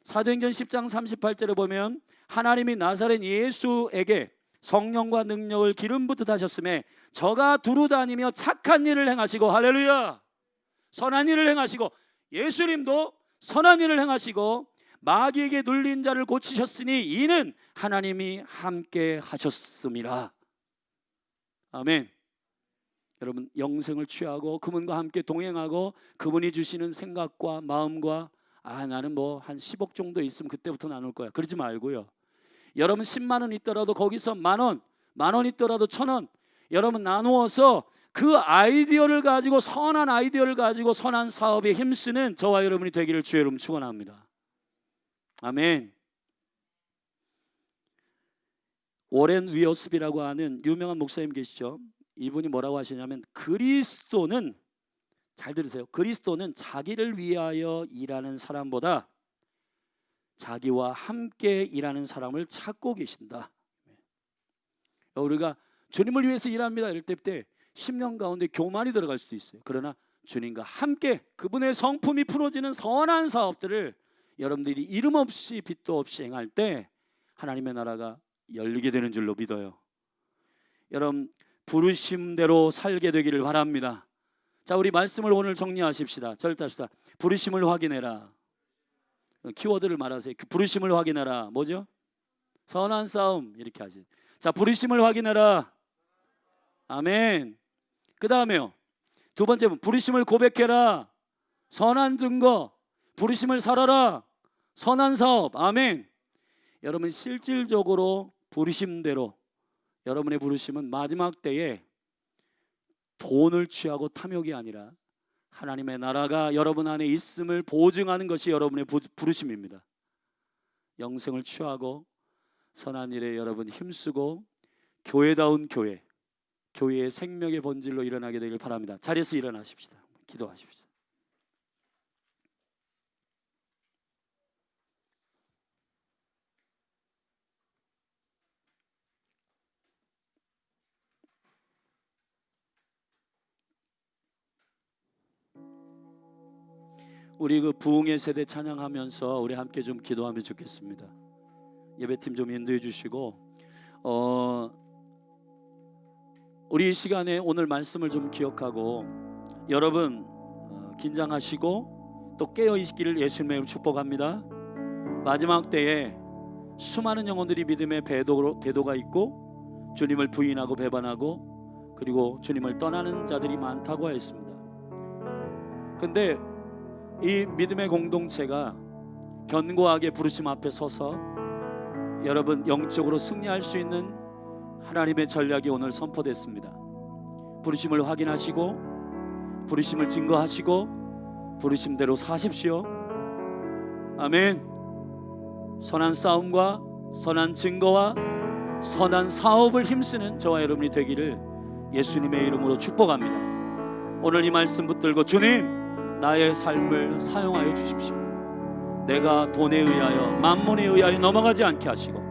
사도행전 10장 38절에 보면 하나님이 나사렛 예수에게 성령과 능력을 기름 붓듯 하셨음에 저가 두루다니며 착한 일을 행하시고, 할렐루야, 선한 일을 행하시고, 예수님도 선한 일을 행하시고 마귀에게 눌린 자를 고치셨으니 이는 하나님이 함께 하셨음이라. 아멘. 여러분 영생을 취하고 그분과 함께 동행하고 그분이 주시는 생각과 마음과 나는 뭐 한 10억 정도 있으면 그때부터 나눌 거야, 그러지 말고요. 여러분 10만 원 있더라도 거기서 만 원 있더라도 1,000원 여러분 나누어서 그 아이디어를 가지고, 선한 아이디어를 가지고 선한 사업에 힘쓰는 저와 여러분이 되기를 주의 이름 축원합니다. 아멘. 오렌 위어스비라고 하는 유명한 목사님 계시죠? 이분이 뭐라고 하시냐면 그리스도는, 잘 들으세요, 그리스도는 자기를 위하여 일하는 사람보다 자기와 함께 일하는 사람을 찾고 계신다. 우리가 주님을 위해서 일합니다 이럴 때 10년 가운데 교만이 들어갈 수도 있어요. 그러나 주님과 함께 그분의 성품이 풀어지는 선한 사업들을 여러분들이 이름 없이 빚도 없이 행할 때 하나님의 나라가 열리게 되는 줄로 믿어요. 여러분 부르심대로 살게 되기를 바랍니다. 자, 우리 말씀을 오늘 정리하십시다. 절답시다. 부르심을 확인해라. 키워드를 말하세요. 그 부르심을 확인해라. 뭐죠? 선한 싸움, 이렇게 하지. 자, 부르심을 확인해라. 아멘. 그 다음에요, 두 번째, 부르심을 고백해라. 선한 증거. 부르심을 살아라. 선한 사업. 아멘. 여러분 실질적으로 부르심대로 여러분의 부르심은 마지막 때에 돈을 취하고 탐욕이 아니라 하나님의 나라가 여러분 안에 있음을 보증하는 것이 여러분의 부르심입니다. 영생을 취하고 선한 일에 여러분 힘쓰고 교회다운 교회, 교회의 생명의 본질로 일어나게 되길 바랍니다. 자리에서 일어나십시다. 기도하십시다. 우리 그 부흥의 세대 찬양하면서 우리 함께 좀 기도하면 좋겠습니다. 예배팀 좀 인도해 주시고 우리 이 시간에 오늘 말씀을 좀 기억하고 여러분 긴장하시고 또 깨어 있기를 예수님의 축복합니다. 마지막 때에 수많은 영혼들이 믿음의 배도가 있고 주님을 부인하고 배반하고 그리고 주님을 떠나는 자들이 많다고 했습니다. 근데 이 믿음의 공동체가 견고하게 부르심 앞에 서서 여러분 영적으로 승리할 수 있는 하나님의 전략이 오늘 선포됐습니다. 부르심을 확인하시고 부르심을 증거하시고 부르심대로 사십시오. 아멘. 선한 싸움과 선한 증거와 선한 사업을 힘쓰는 저와 여러분이 되기를 예수님의 이름으로 축복합니다. 오늘 이 말씀 붙들고 주님, 나의 삶을 사용하여 주십시오. 내가 돈에 의하여 만몬에 의하여 넘어가지 않게 하시고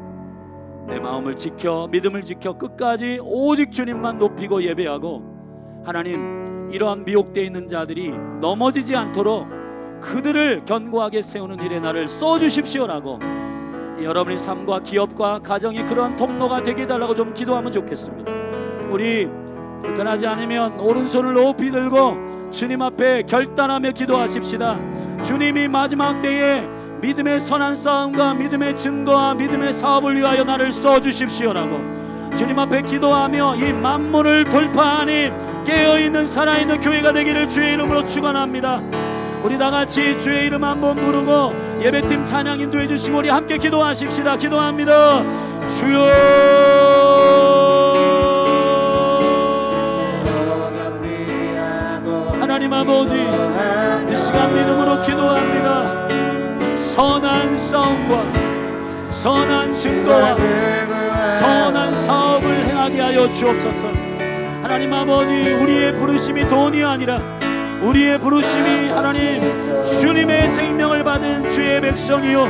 내 마음을 지켜 믿음을 지켜 끝까지 오직 주님만 높이고 예배하고 하나님, 이러한 미혹되어 있는 자들이 넘어지지 않도록 그들을 견고하게 세우는 일에 나를 써주십시오라고 여러분의 삶과 기업과 가정이 그러한 통로가 되게 해달라고 좀 기도하면 좋겠습니다. 우리 불편하지 않으면 오른손을 높이 들고 주님 앞에 결단하며 기도하십시다. 주님이 마지막 때에 믿음의 선한 싸움과 믿음의 증거와 믿음의 사업을 위하여 나를 써주십시오라고 주님 앞에 기도하며 이 만문을 돌파하는 깨어있는 살아있는 교회가 되기를 주의 이름으로 축원합니다. 우리 다같이 주의 이름 한번 부르고 예배팀 찬양 인도해 주시고 우리 함께 기도하십시다. 기도합니다. 주여, 하나님 아버지, 이 시간 믿음으로 기도합니다. 선한 싸움과 선한 증거와 선한 사업을 행하게 하여 주옵소서. 하나님 아버지, 우리의 부르심이 돈이 아니라 우리의 부르심이 하나님 주님의 생명을 받은 주의 백성이요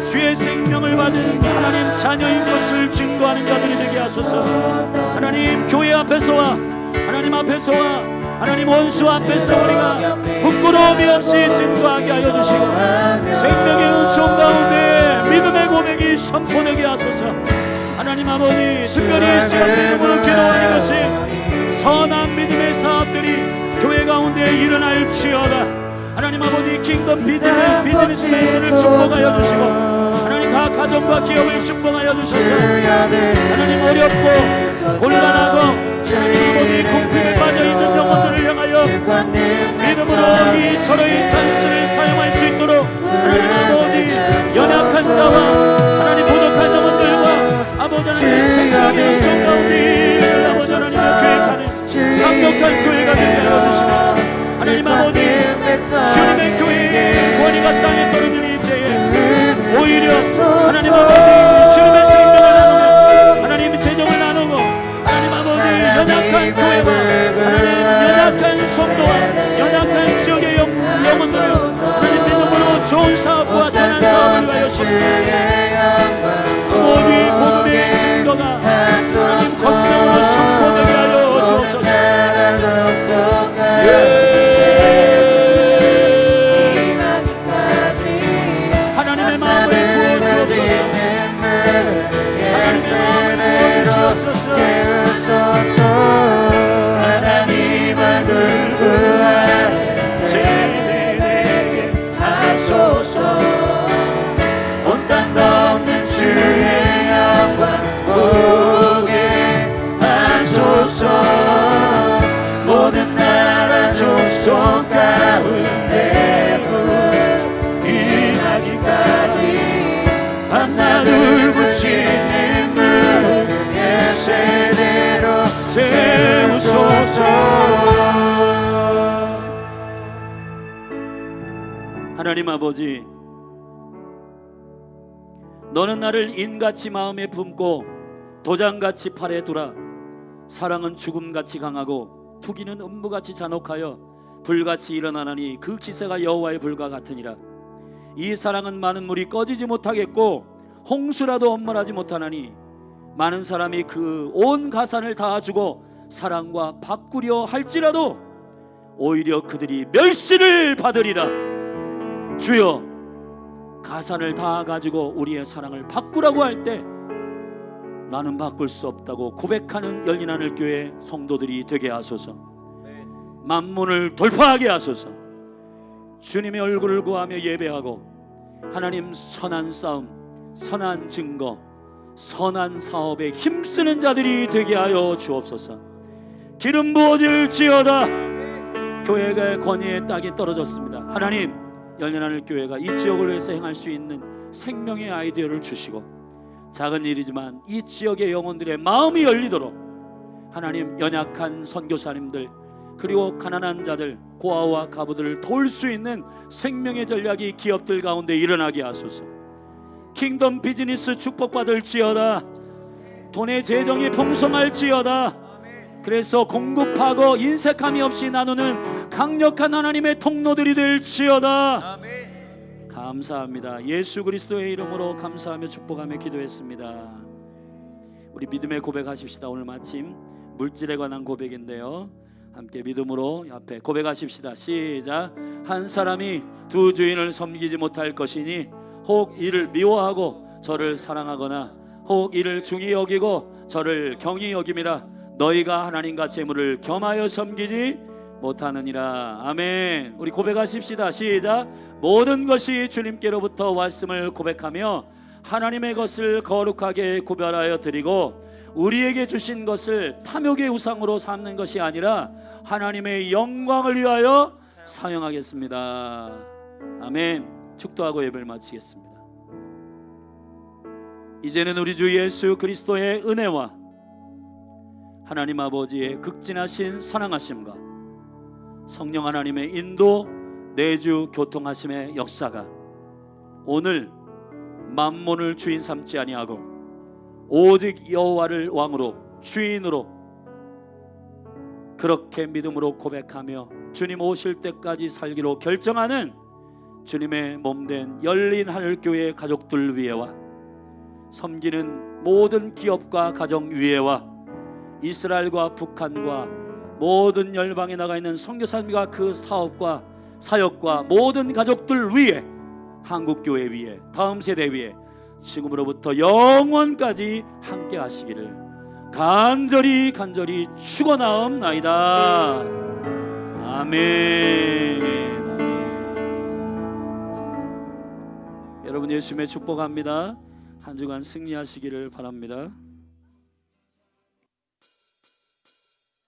주의 생명을 받은 하나님 자녀인 것을 증거하는 자들이 되게 하소서. 하나님 교회 앞에서와 하나님 앞에서와 하나님 원수 앞에서 우리가 부끄러움이 없이 증거하게 하여 주시고 생명의 은총 가운데 믿음의 고백이 선포되게 하소서. 하나님 아버지 특별히 시간의 이름으로 기도하는 것이 선한 믿음의 사업들이 교회 가운데 일어날지어다. 하나님 아버지 킹덤 비즈니스맨들을 축복하여 주시고 하나님 각 가정과 기업을 축복하여 주셔서 하나님 어렵고 곤란하고 하나님 아버지 궁핍에 빠져있는 영혼들을 향하여 믿음으로 이 절호의 찬스를 사용할 수 있도록 하나님 아버지 연약한 자와 하나님 부족한 영혼들과 아버지 하나님 생명의 은총 가운데 아버지 하나님 계획하는 강력한 교회가 되게 하여 주시며 하나님 아버지 주님의 교회의 권위가 땅에 떨어지는 때에 오히려 하나님 아버지 주님의 생명을 나누며 하나님 재정을 나누고 하나님 아버지 연약한 교회와 하나님 연약한 성도와 연약한 지역의 영혼들을 하나님 믿음으로 좋은 사업과 선한 사업을 위하여 모두의 복음의 증거가 하나님 건강으로 선포되게 하여 주옵소서. 하나님의 마음을 부어주옵소서. 하나님의 마음을 부어주옵소서. 하나님 얼굴 구하는 세대에게 하소서. 온 땅 덮는 주의 영광 보게 하소서. 모든 나라 족속 가운데 임하기까지 밤낮을 붙이는 물의 세대로 세우소서. 하나님 아버지 너는 나를 인같이 마음에 품고 도장같이 팔에 두라. 사랑은 죽음같이 강하고 투기는 음부같이 잔혹하여 불같이 일어나나니 그 기세가 여호와의 불과 같으니라. 이 사랑은 많은 물이 꺼지지 못하겠고 홍수라도 엄물하지 못하나니 많은 사람이 그 온 가산을 다 주고 사랑과 바꾸려 할지라도 오히려 그들이 멸시를 받으리라. 주여 가산을 다 가지고 우리의 사랑을 바꾸라고 할 때 나는 바꿀 수 없다고 고백하는 열린 하늘 교회 성도들이 되게 하소서. 만문을 돌파하게 하소서. 주님의 얼굴을 구하며 예배하고 하나님 선한 싸움, 선한 증거, 선한 사업에 힘쓰는 자들이 되게 하여 주옵소서. 기름 부어질지어다. 교회가 권위의 땅이 떨어졌습니다. 하나님 열린 하늘 교회가 이 지역을 위해서 행할 수 있는 생명의 아이디어를 주시고 작은 일이지만 이 지역의 영혼들의 마음이 열리도록 하나님 연약한 선교사님들 그리고 가난한 자들 고아와 가부들을 도울 수 있는 생명의 전략이 기업들 가운데 일어나게 하소서. 킹덤 비즈니스 축복받을지어다. 돈의 재정이 풍성할지어다. 그래서 공급하고 인색함이 없이 나누는 강력한 하나님의 통로들이 될지어다. 감사합니다. 예수 그리스도의 이름으로 감사하며 축복하며 기도했습니다. 우리 믿음의 고백하십시다. 오늘 마침 물질에 관한 고백인데요, 함께 믿음으로 앞에 고백하십시다. 시작. 한 사람이 두 주인을 섬기지 못할 것이니 혹 이를 미워하고 저를 사랑하거나 혹 이를 중히 여기고 저를 경히 여김이라. 너희가 하나님과 재물을 겸하여 섬기지 못하느니라. 아멘. 우리 고백하십시다. 시작. 모든 것이 주님께로부터 왔음을 고백하며 하나님의 것을 거룩하게 구별하여 드리고 우리에게 주신 것을 탐욕의 우상으로 삼는 것이 아니라 하나님의 영광을 위하여 사용하겠습니다. 아멘. 축도하고 예배를 마치겠습니다. 이제는 우리 주 예수 그리스도의 은혜와 하나님 아버지의 극진하신 사랑하심과 성령 하나님의 인도 내주 교통하심의 역사가 오늘 만몬을 주인 삼지 아니하고 오직 여호와를 왕으로 주인으로 그렇게 믿음으로 고백하며 주님 오실 때까지 살기로 결정하는 주님의 몸된 열린 하늘교회 가족들 위에와 섬기는 모든 기업과 가정 위에와 이스라엘과 북한과 모든 열방에 나가 있는 선교사님과 그 사업과 사역과 모든 가족들 위에, 한국교회 위에, 다음 세대 위에 지금으로부터 영원까지 함께 하시기를 간절히 축원하옵나이다. 아멘. 여러분 예수님의 축복합니다. 한 주간 승리하시기를 바랍니다.